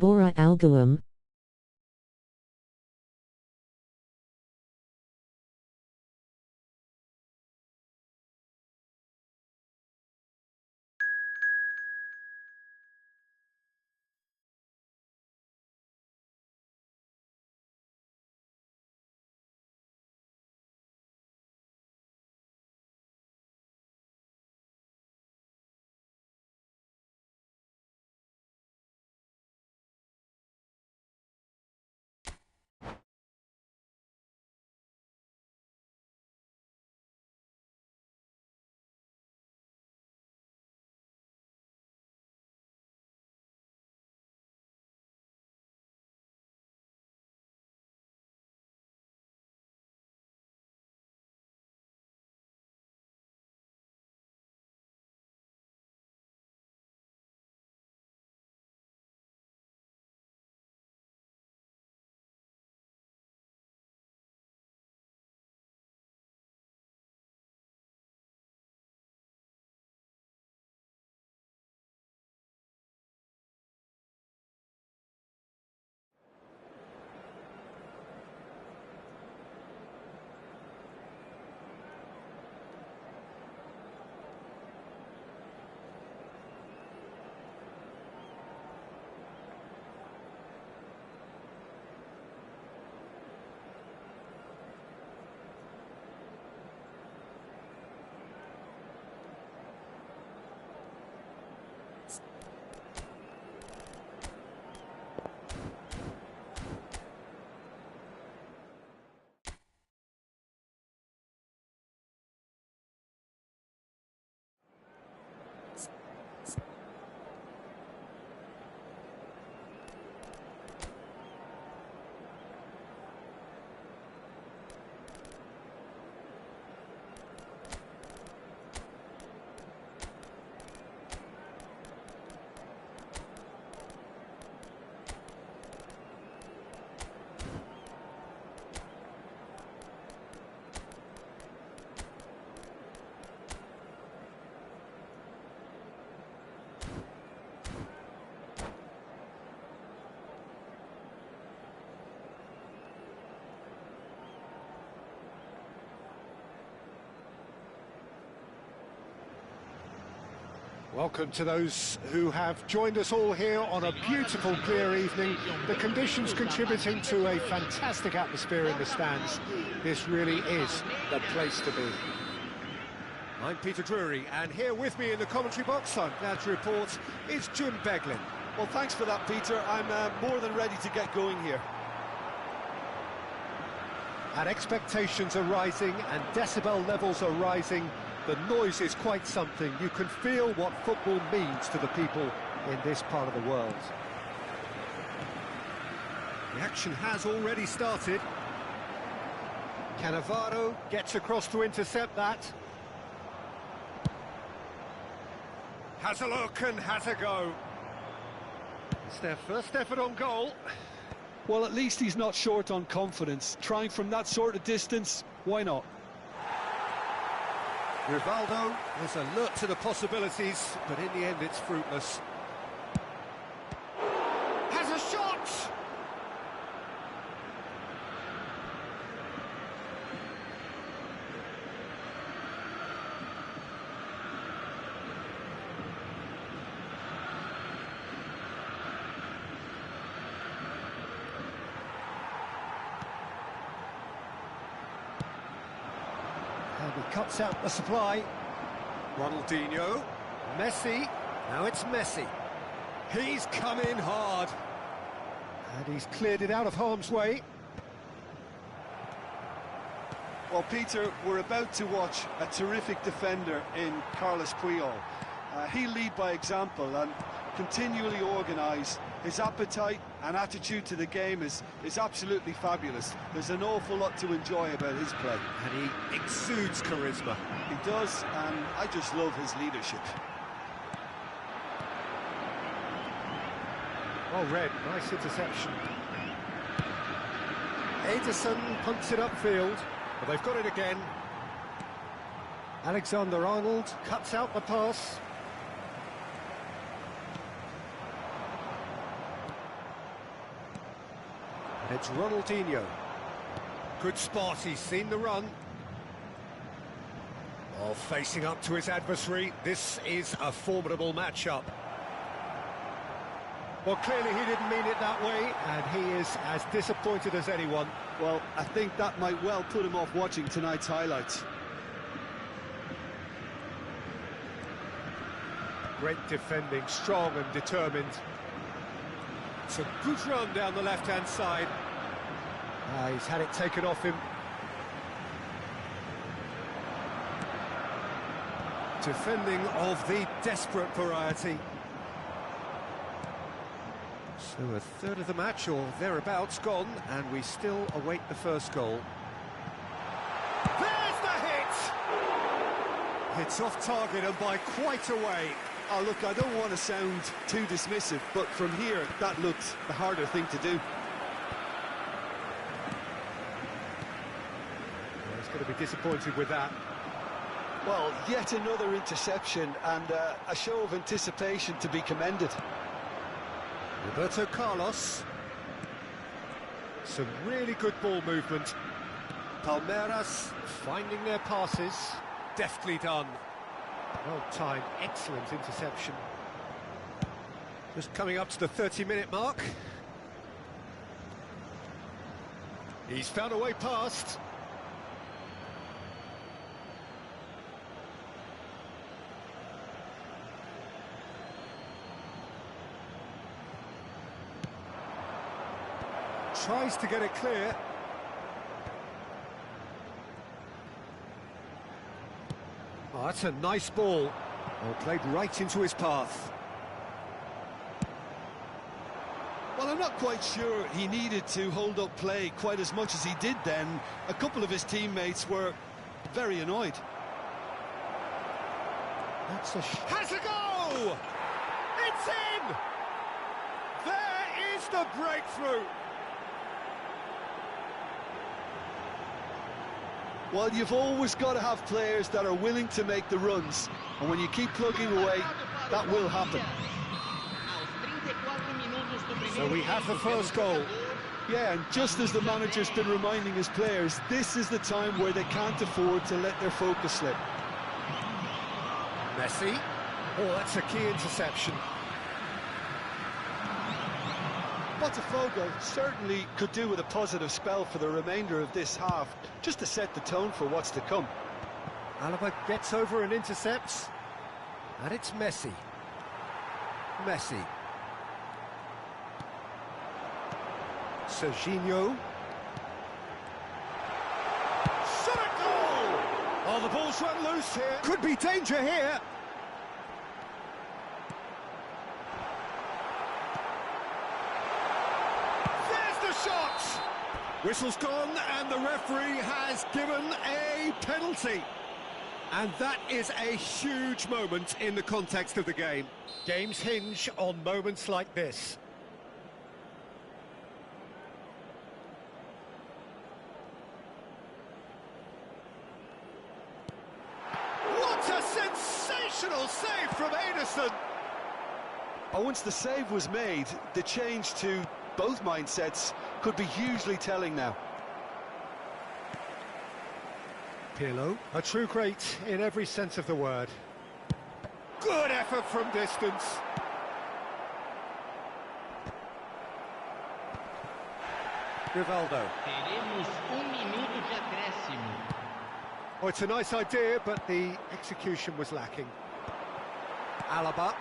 Deborah Algum. Welcome to those who have joined us all here on a beautiful, clear evening. The conditions contributing to a fantastic atmosphere in the stands. This really is the place to be. I'm Peter Drury, and here with me in the commentary box, I'm glad to report, is Jim Beglin. Well, thanks for that, Peter. I'm more than ready to get going here. And expectations are rising and decibel levels are rising. The noise is quite something. You can feel what football means to the people in this part of the world. The action has already started. Cannavaro gets across to intercept that. Has a look and has a go. It's their first effort on goal. Well, at least he's not short on confidence. Trying from that sort of distance, why not? Rivaldo is alert to the possibilities, but in the end it's fruitless. Has a shot! And he cuts out the supply. Ronaldinho, Messi, now it's Messi. He's come in hard. And he's cleared it out of harm's way. Well, Peter, we're about to watch a terrific defender in Carlos Puyol. He'll lead by example and continually organise. His appetite and attitude to the game is absolutely fabulous. There's an awful lot to enjoy about his play. And he exudes charisma. He does, and I just love his leadership. Oh, Red, nice interception. Ederson punts it upfield, but they've got it again. Alexander-Arnold cuts out the pass. It's Ronaldinho. Good spot, he's seen the run. Oh, facing up to his adversary, this is a formidable matchup. Well, clearly he didn't mean it that way, and he is as disappointed as anyone. Well, I think that might well put him off watching tonight's highlights. Great defending, strong and determined. It's a good run down the left-hand side. He's had it taken off him. Defending of the desperate variety. So a third of the match, or thereabouts, gone, and we still await the first goal. There's the hit! It's off target and by quite a way. Oh, look, I don't want to sound too dismissive, but from here, that looked the harder thing to do. Well, he's going to be disappointed with that. Well, yet another interception and a show of anticipation to be commended. Roberto Carlos. Some really good ball movement. Palmeiras finding their passes. Deftly done. Well timed, excellent interception. Just coming up to the 30-minute mark. He's found a way past. Tries to get it clear. Oh, that's a nice ball. Oh, played right into his path. Well, I'm not quite sure he needed to hold up play quite as much as he did then. A couple of his teammates were very annoyed. That's has a go! It's in! There is the breakthrough! Well, you've always got to have players that are willing to make the runs, and when you keep plugging away, that will happen. So we have the first goal. Yeah, and just as the manager's been reminding his players, this is the time where they can't afford to let their focus slip. Messi. Oh, that's a key interception. Botafogo certainly could do with a positive spell for the remainder of this half, just to set the tone for what's to come. Alaba gets over and intercepts. And it's Messi. Messi. Serginho. Shot at goal! Oh, the ball's run loose here. Could be danger here. Shot! Whistle's gone and the referee has given a penalty. And that is a huge moment in the context of the game. Games hinge on moments like this. What a sensational save from Ederson! Once the save was made, the change to both mindsets could be hugely telling now. Pirlo, a true great in every sense of the word. Good effort from distance. Rivaldo. Oh, it's a nice idea, but the execution was lacking. Alaba.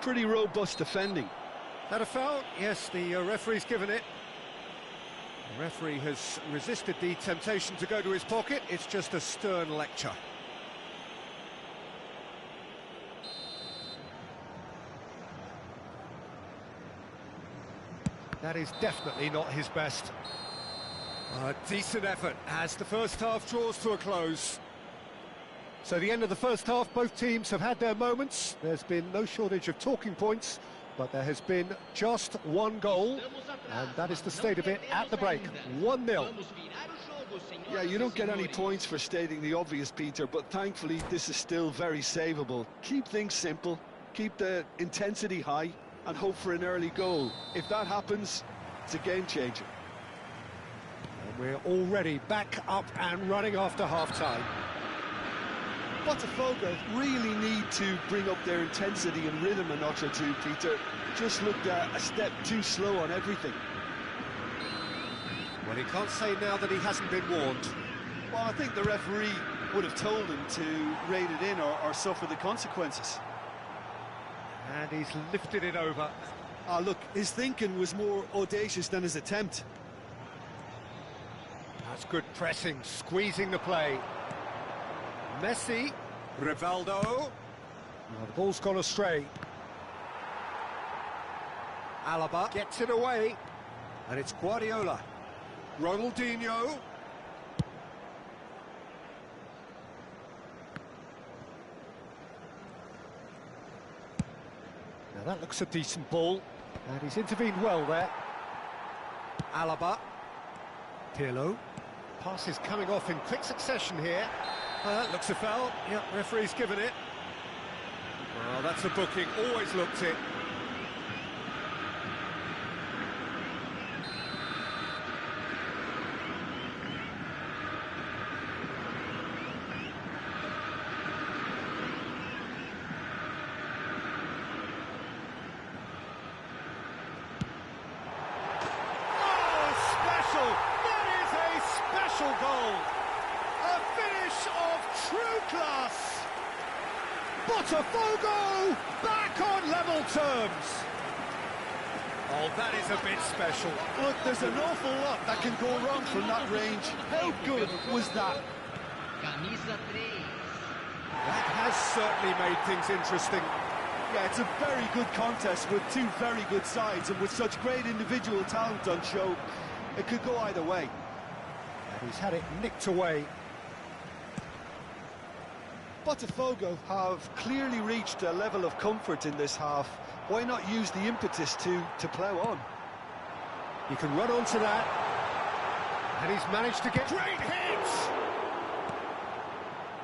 Pretty robust defending. That a foul? Yes, the referee's given it. The referee has resisted the temptation to go to his pocket. It's just a stern lecture. That is definitely not his best. A decent effort as the first half draws to a close. So the end of the first half, both teams have had their moments. There's been no shortage of talking points, but there has been just one goal, and that is the state of it at the break, 1-0. Yeah, you don't get any points for stating the obvious, Peter, but thankfully this is still very savable. Keep things simple, keep the intensity high, and hope for an early goal. If that happens, It's a game changer. And we're already back up and running after half-time. Botafogo really need to bring up their intensity and rhythm a notch or two, Peter. Just looked a step too slow on everything. Well, he can't say now that he hasn't been warned. Well, I think the referee would have told him to rein it in or suffer the consequences. And he's lifted it over. Ah, look, his thinking was more audacious than his attempt. That's good pressing, squeezing the play. Messi, Rivaldo. Now the ball's gone astray. Alaba gets it away. And it's Guardiola. Ronaldinho. Now that looks a decent ball. And he's intervened well there. Alaba. Pirlo. Pass is coming off in quick succession here. That looks a foul. Yep, referee's given it. Well, that's a booking. Always looked it. Goal. A finish of true class. Botafogo back on level terms. Oh, that is a bit special. Look, there's an awful lot that can go wrong from that range. How good was that? That has certainly made things interesting. Yeah, it's a very good contest with two very good sides, and with such great individual talent on show, it could go either way. And he's had it nicked away. Botafogo have clearly reached a level of comfort in this half. Why not use the impetus to plough on? He can run onto that. And he's managed to get great hits!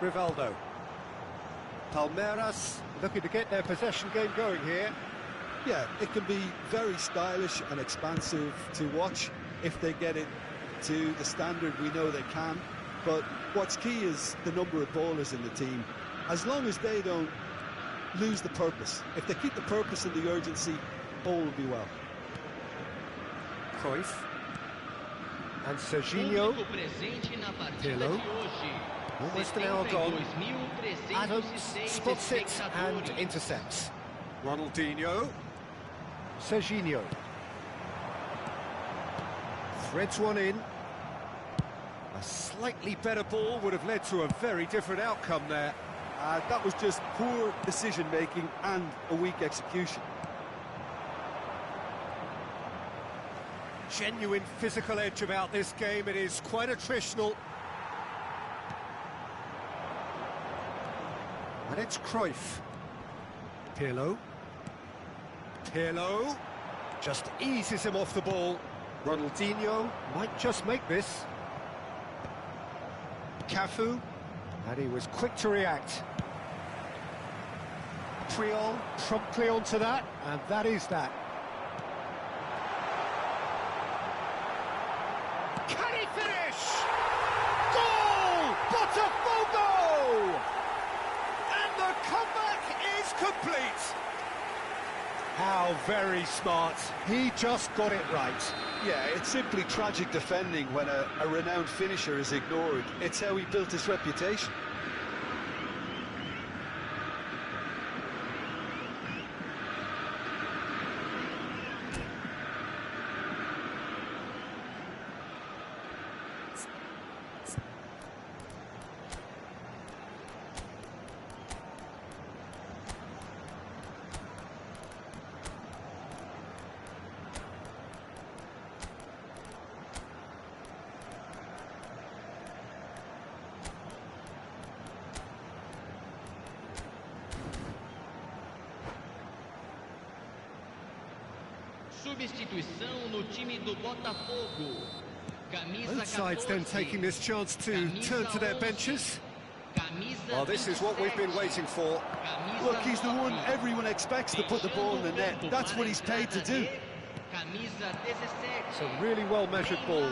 Rivaldo. Palmeiras looking to get their possession game going here. Yeah, it can be very stylish and expansive to watch if they get it to the standard we know they can, but what's key is the number of ballers in the team. As long as they don't lose the purpose, if they keep the purpose and the urgency, all will be well. Cruyff and Serginho. Pirlo. Almost an hour gone. Adams spots it and intercepts. Ronaldinho. Serginho. Threads one in. A slightly better ball would have led to a very different outcome there. That was just poor decision-making and a weak execution. Genuine physical edge about this game. It is quite attritional. And it's Cruyff. Pirlo. Pirlo. Just eases him off the ball. Ronaldinho might just make this. Cafu, and he was quick to react. Triol promptly onto that, and that is that. Can he finish? Goal! Botafogo! And the comeback is complete. How very smart. He just got it right. Yeah, it's simply tragic defending when a renowned finisher is ignored. It's how he built his reputation. Substituição no time do Botafogo. Both sides then taking this chance to turn to their benches. Well, this is what we've been waiting for. Look, he's the one everyone expects to put the ball in the net. That's what he's paid to do. Camisa 17. It's a really well-measured ball.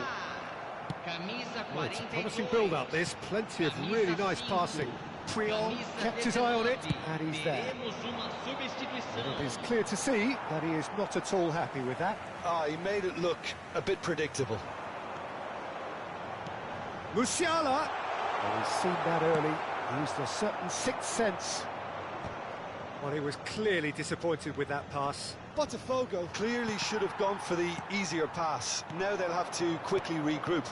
Camisa Well, it's a 42. promising build-up, this. Plenty of really nice passing. Priol kept his eye on it, and he's there. Teremos uma substituição. It is clear to see that he is not at all happy with that. He made it look a bit predictable. Musiala! Well, he's seen that early. He used a certain sixth sense. Well, he was clearly disappointed with that pass. Botafogo clearly should have gone for the easier pass. Now they'll have to quickly regroup.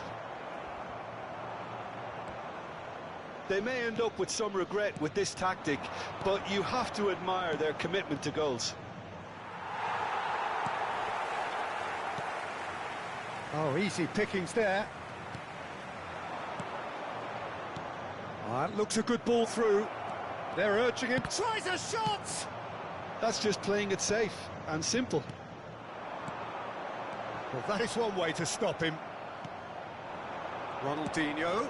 They may end up with some regret with this tactic, but you have to admire their commitment to goals. Oh, easy pickings there. That looks a good ball through. They're urging him. Tries a shot! That's just playing it safe and simple. Well, that is one way to stop him. Ronaldinho.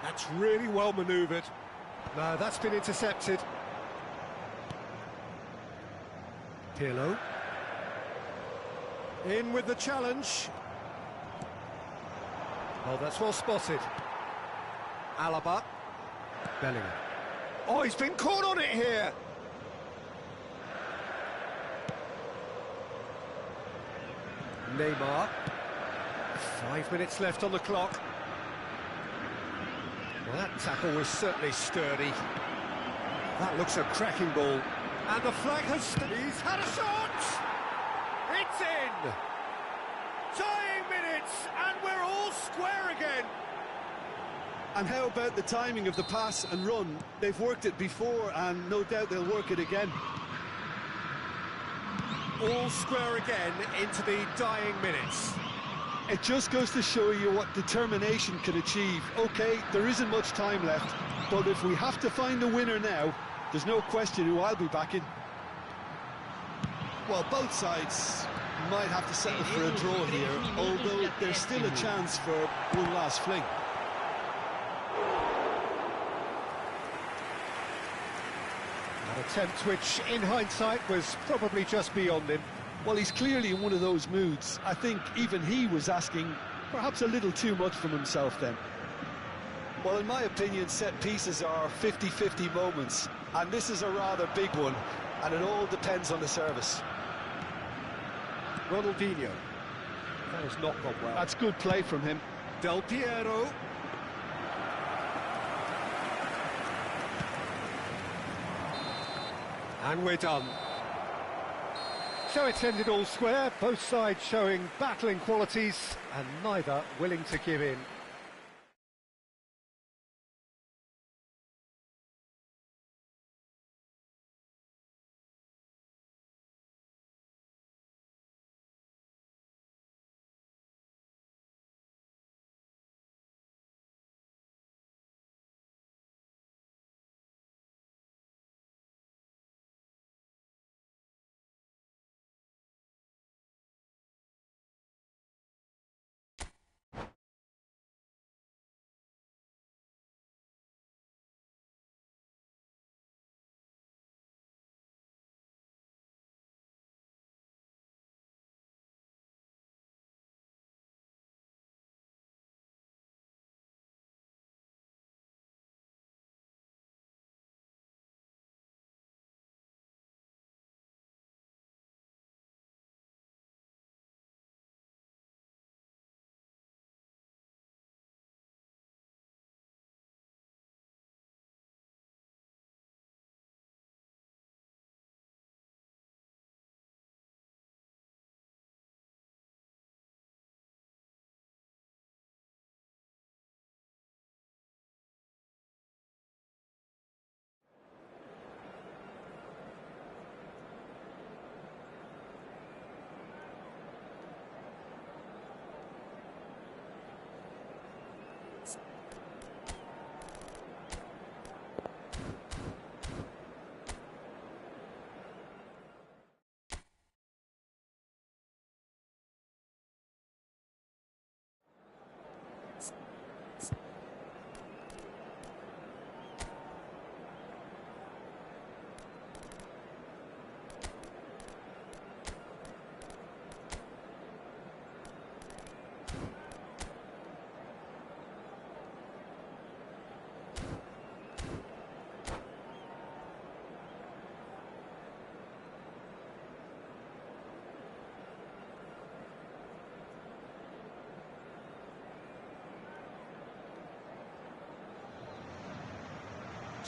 That's really well manoeuvred. No, that's been intercepted. Pirlo. In with the challenge. Oh, that's well spotted. Alaba. Bellingham. Oh, he's been caught on it here. Neymar. 5 minutes left on the clock. Well, that tackle was certainly sturdy. That looks a cracking ball. And the flag has... He's had a shot! It's in! Tying minutes, and we're all square again. And how about the timing of the pass and run? They've worked it before, and no doubt they'll work it again. All square again into the dying minutes. It just goes to show you what determination can achieve. OK, there isn't much time left, but if we have to find a winner now, there's no question who I'll be backing. Well, both sides might have to settle for a draw here, although there's still a chance for one last fling. An attempt which, in hindsight, was probably just beyond him. Well, he's clearly in one of those moods. I think even he was asking perhaps a little too much from himself then. Well, in my opinion, set pieces are 50-50 moments, and this is a rather big one, and it all depends on the service. Ronaldinho. That has not gone well. That's good play from him. Del Piero. And we're done. So it's ended all square, both sides showing battling qualities and neither willing to give in.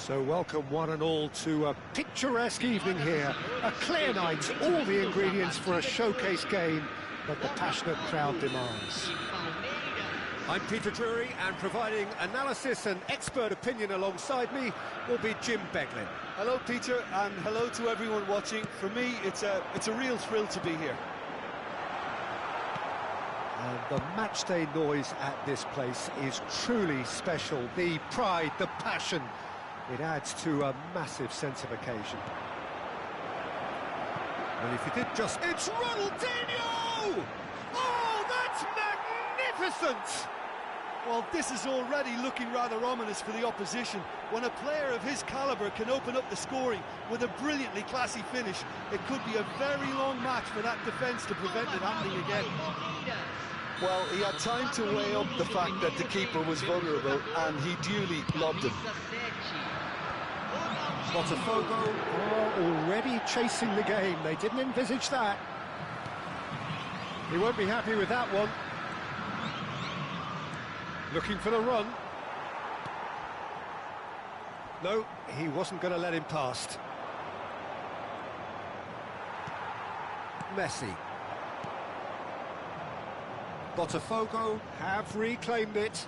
So welcome one and all to a picturesque evening here. A clear night, all the ingredients for a showcase game that the passionate crowd demands. I'm Peter Drury, and providing analysis and expert opinion alongside me will be Jim Beglin. Hello, Peter, and hello to everyone watching. For me, it's a real thrill to be here. And the matchday noise at this place is truly special. The pride, the passion, it adds to a massive sense of occasion. And if you did just... It's Ronaldinho! Oh, that's magnificent! Well, this is already looking rather ominous for the opposition. When a player of his calibre can open up the scoring with a brilliantly classy finish, it could be a very long match for that defence to prevent it happening again. Well, he had time to weigh up the fact that the keeper was vulnerable, and he duly lobbed him. Botafogo are already chasing the game. They didn't envisage that. He won't be happy with that one. Looking for the run. No, he wasn't going to let him past. Messi. Botafogo have reclaimed it.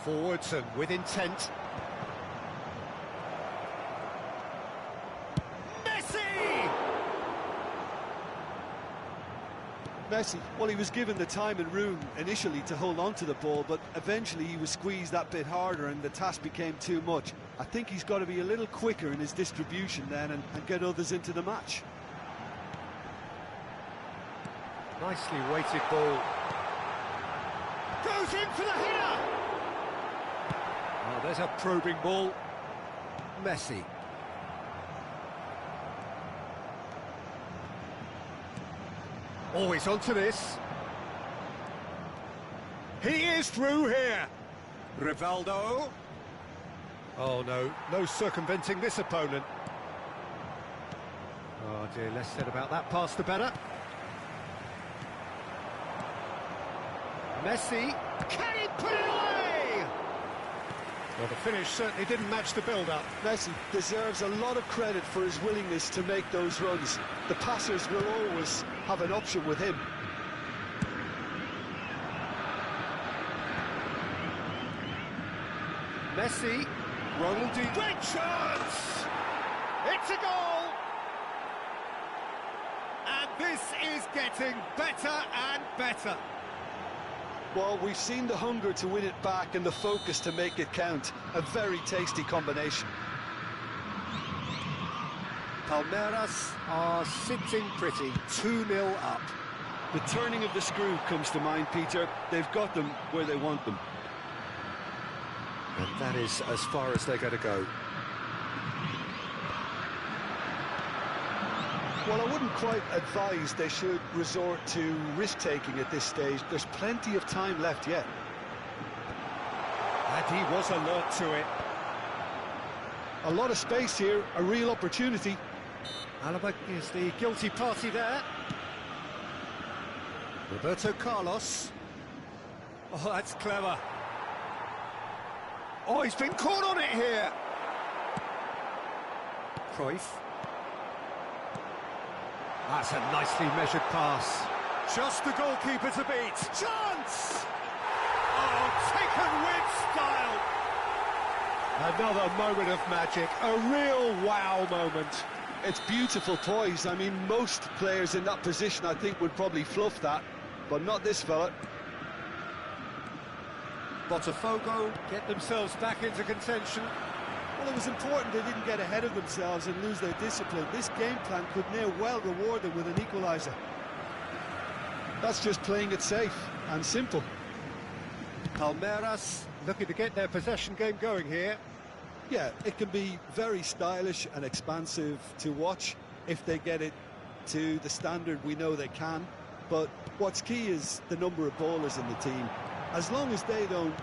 Forwards and with intent. Messi, well, he was given the time and room initially to hold on to the ball, but eventually he was squeezed that bit harder and the task became too much. I think he's got to be a little quicker in his distribution then and get others into the match. Nicely weighted ball. Goes in for the header! Oh, there's a probing ball. Messi. Always onto this. He is through here. Rivaldo. Oh no, no circumventing this opponent. Oh dear, less said about that pass the better. Messi. Can he put it away? Well, the finish certainly didn't match the build-up. Messi deserves a lot of credit for his willingness to make those runs. The passers will always have an option with him. Messi. Ronaldinho. Great chance! It's a goal! And this is getting better and better. Well, we've seen the hunger to win it back and the focus to make it count. A very tasty combination. Palmeiras are sitting pretty, 2-0 up. The turning of the screw comes to mind, Peter. They've got them where they want them. And that is as far as they're going to go. Well, I wouldn't quite advise they should resort to risk-taking at this stage. There's plenty of time left yet. And he was alert to it. A lot of space here, a real opportunity. Alaba is the guilty party there. Roberto Carlos. Oh, that's clever. Oh, he's been caught on it here. Cruyff. That's a nicely measured pass. Just the goalkeeper to beat. Chance! Oh, taken with style. Another moment of magic, a real wow moment. It's beautiful poise. I mean, most players in that position, I think, would probably fluff that, but not this fella. Botafogo get themselves back into contention. Well, it was important they didn't get ahead of themselves and lose their discipline. This game plan could now well reward them with an equaliser. That's just playing it safe and simple. Palmeiras looking to get their possession game going here. Yeah, it can be very stylish and expansive to watch if they get it to the standard we know they can. But what's key is the number of ballers in the team. As long as they don't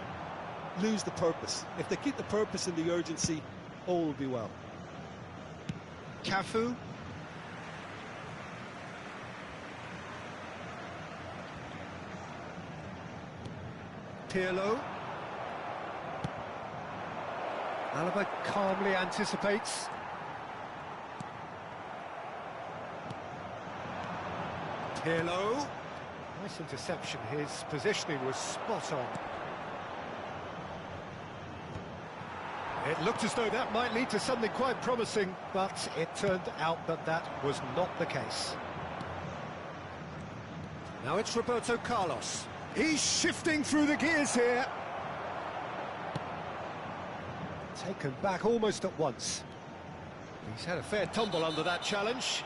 lose the purpose. If they keep the purpose and the urgency, all will be well. Cafu. Pirlo. Alaba calmly anticipates. Pirlo. Nice interception, his positioning was spot on. It looked as though that might lead to something quite promising, but it turned out that that was not the case. Now it's Roberto Carlos. He's shifting through the gears here. Taken back almost at once. He's had a fair tumble under that challenge.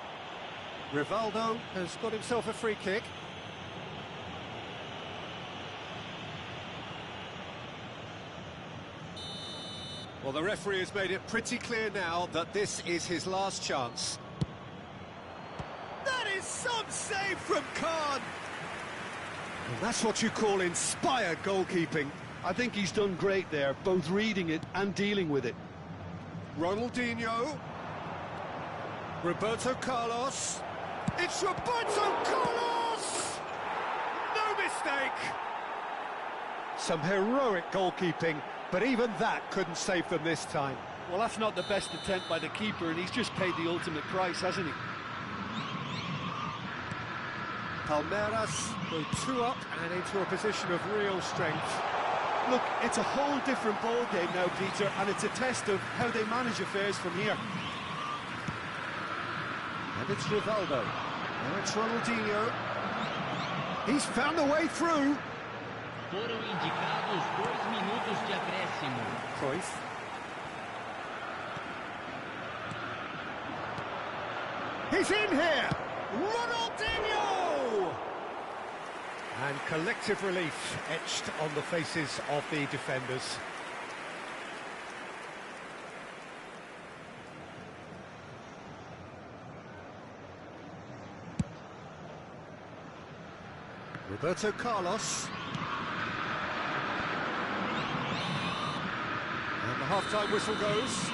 Rivaldo has got himself a free kick. Well, the referee has made it pretty clear now that this is his last chance. That is some save from Khan! Well, that's what you call inspired goalkeeping. I think he's done great there, both reading it and dealing with it. Ronaldinho. Roberto Carlos. It's Roberto Carlos! No mistake! Some heroic goalkeeping, but even that couldn't save them this time. Well, that's not the best attempt by the keeper, and he's just paid the ultimate price, hasn't he? Palmeiras go 2 up and into a position of real strength. Look, it's a whole different ball game now, Peter, and it's a test of how they manage affairs from here. And it's Rivaldo. Now it's Ronaldinho. He's found a way through. Foram indicados 2 minutos de acréscimo. Cruyff. He's in here! Ronaldinho! And collective relief etched on the faces of the defenders. Roberto Carlos. And the half-time whistle goes.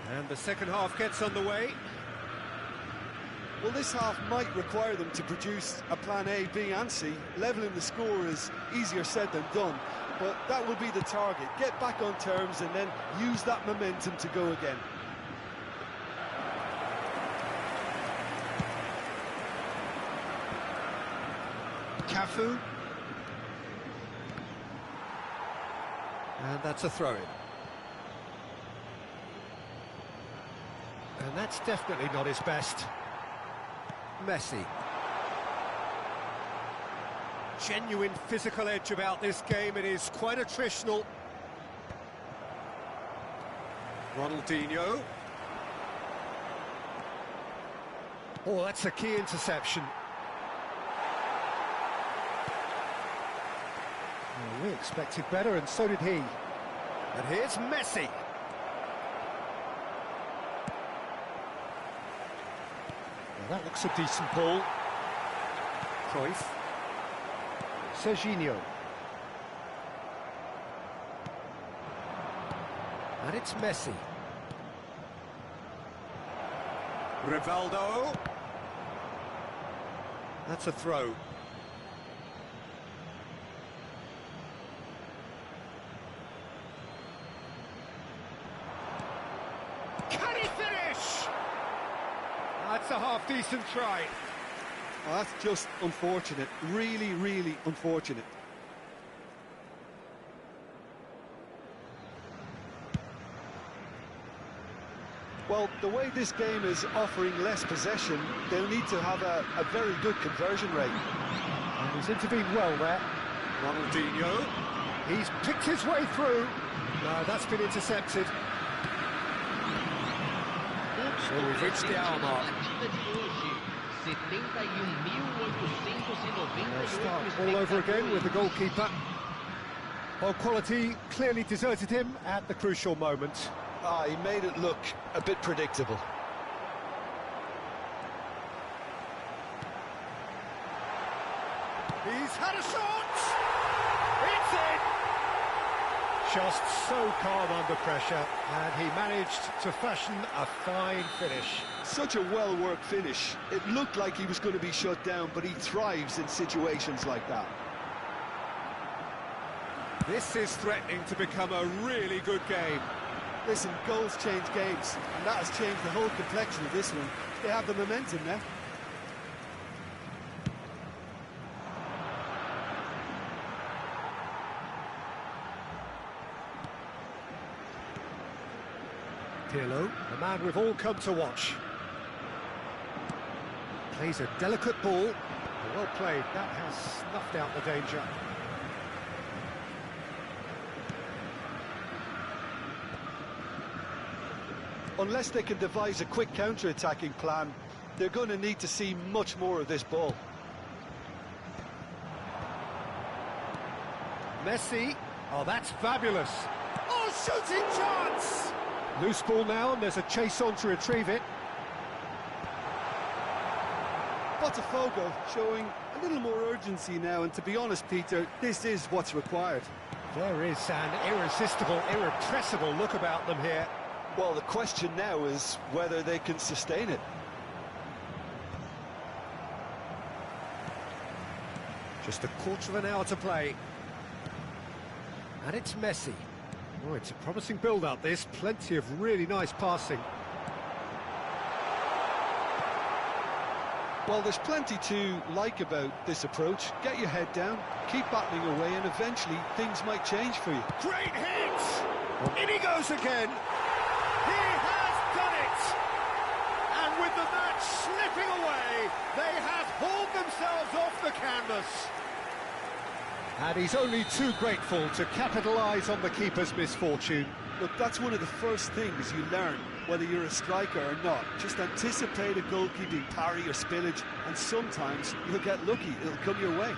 And the second half gets underway. Well, this half might require them to produce a plan A, B and C. Levelling the score is easier said than done, but that will be the target. Get back on terms and then use that momentum to go again. Cafu. And that's a throw-in. And that's definitely not his best. Messi. Genuine physical edge about this game. It is quite attritional. Ronaldinho. Oh, that's a key interception. Well, we expected better, and so did he. And here's Messi. Well, that looks a decent ball. Cruyff. Serginho. And it's Messi. Rivaldo. That's a throw. Can he finish? That's a half-decent try. Well, that's just unfortunate. Really, really unfortunate. Well, the way this game is offering less possession, they'll need to have a very good conversion rate. And he's intervened well there. Ronaldinho. He's picked his way through. No, that's been intercepted. So we've reached the hour mark. They'll start all over again with the goalkeeper. Well, quality clearly deserted him at the crucial moment. He made it look a bit predictable. He's had a shot! It's in! Just so calm under pressure, and he managed to fashion a fine finish. Such a well-worked finish. It looked like he was going to be shut down, but he thrives in situations like that. This is threatening to become a really good game. Listen, goals change games, and that has changed the whole complexion of this one. They have the momentum now. Pirlo, the man we've all come to watch. Plays a delicate ball. Well played, that has snuffed out the danger. Unless they can devise a quick counter-attacking plan, they're going to need to see much more of this ball. Messi, oh that's fabulous. Oh, shooting chance! Loose ball now, and there's a chase on to retrieve it. Botafogo showing a little more urgency now, and to be honest, Peter, this is what's required. There is an irresistible, irrepressible look about them here. Well, the question now is whether they can sustain it. Just a quarter of an hour to play. And it's Messi. Oh, it's a promising build-up, this. Plenty of really nice passing. Well, there's plenty to like about this approach. Get your head down, keep battling away, and eventually things might change for you. Great hit! In he goes again. He has done it! And with the match slipping away, they have hauled themselves off the canvas. And he's only too grateful to capitalise on the keeper's misfortune. Look, that's one of the first things you learn, whether you're a striker or not. Just anticipate a goalkeeping parry or spillage, and sometimes you'll get lucky, it'll come your way.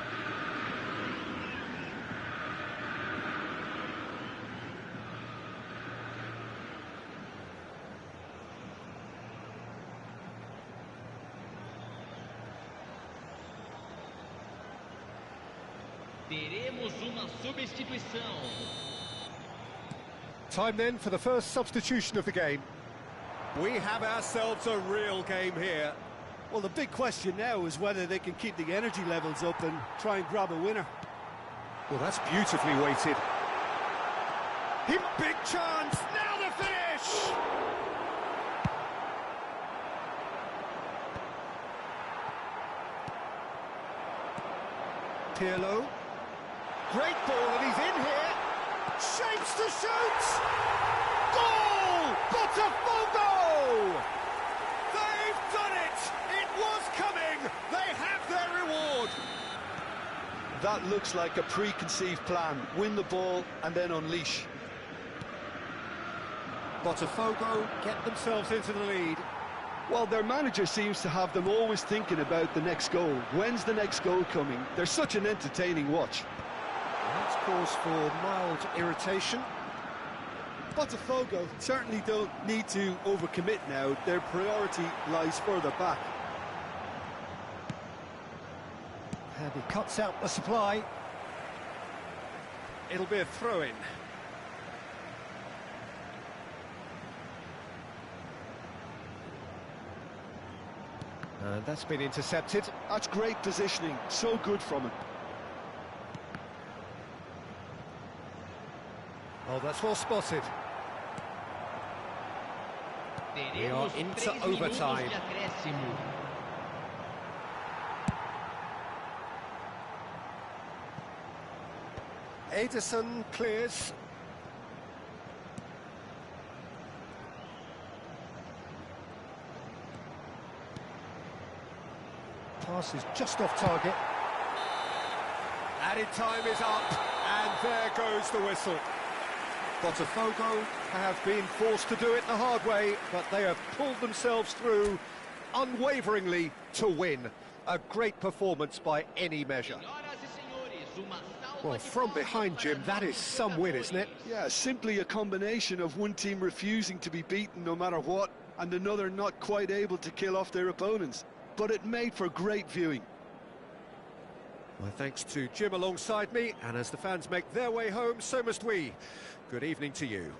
Teremos uma substituição. Time then for the first substitution of the game. We have ourselves a real game here. Well, the big question now is whether they can keep the energy levels up and try and grab a winner. Well, that's beautifully weighted. Big chance, now the finish! Pirlo. Great ball, and he's in here. Shapes to shoot! Goal! Botafogo! They've done it! It was coming! They have their reward! That looks like a preconceived plan. Win the ball and then unleash. Botafogo get themselves into the lead. Well, their manager seems to have them always thinking about the next goal. When's the next goal coming? They're such an entertaining watch. That's cause for mild irritation. Botafogo certainly don't need to overcommit now. Their priority lies further back. And he cuts out the supply. It'll be a throw-in. And that's been intercepted. That's great positioning, so good from him. Oh, that's well spotted. We are into overtime. Ederson clears. Pass is just off target. Added time is up, and there goes the whistle. Botafogo have been forced to do it the hard way, but they have pulled themselves through unwaveringly to win. A great performance by any measure. Well, from behind, Jim, that is some win, isn't it? Yeah, simply a combination of one team refusing to be beaten no matter what, and another not quite able to kill off their opponents. But it made for great viewing. My thanks to Jim alongside me, and as the fans make their way home, so must we. Good evening to you.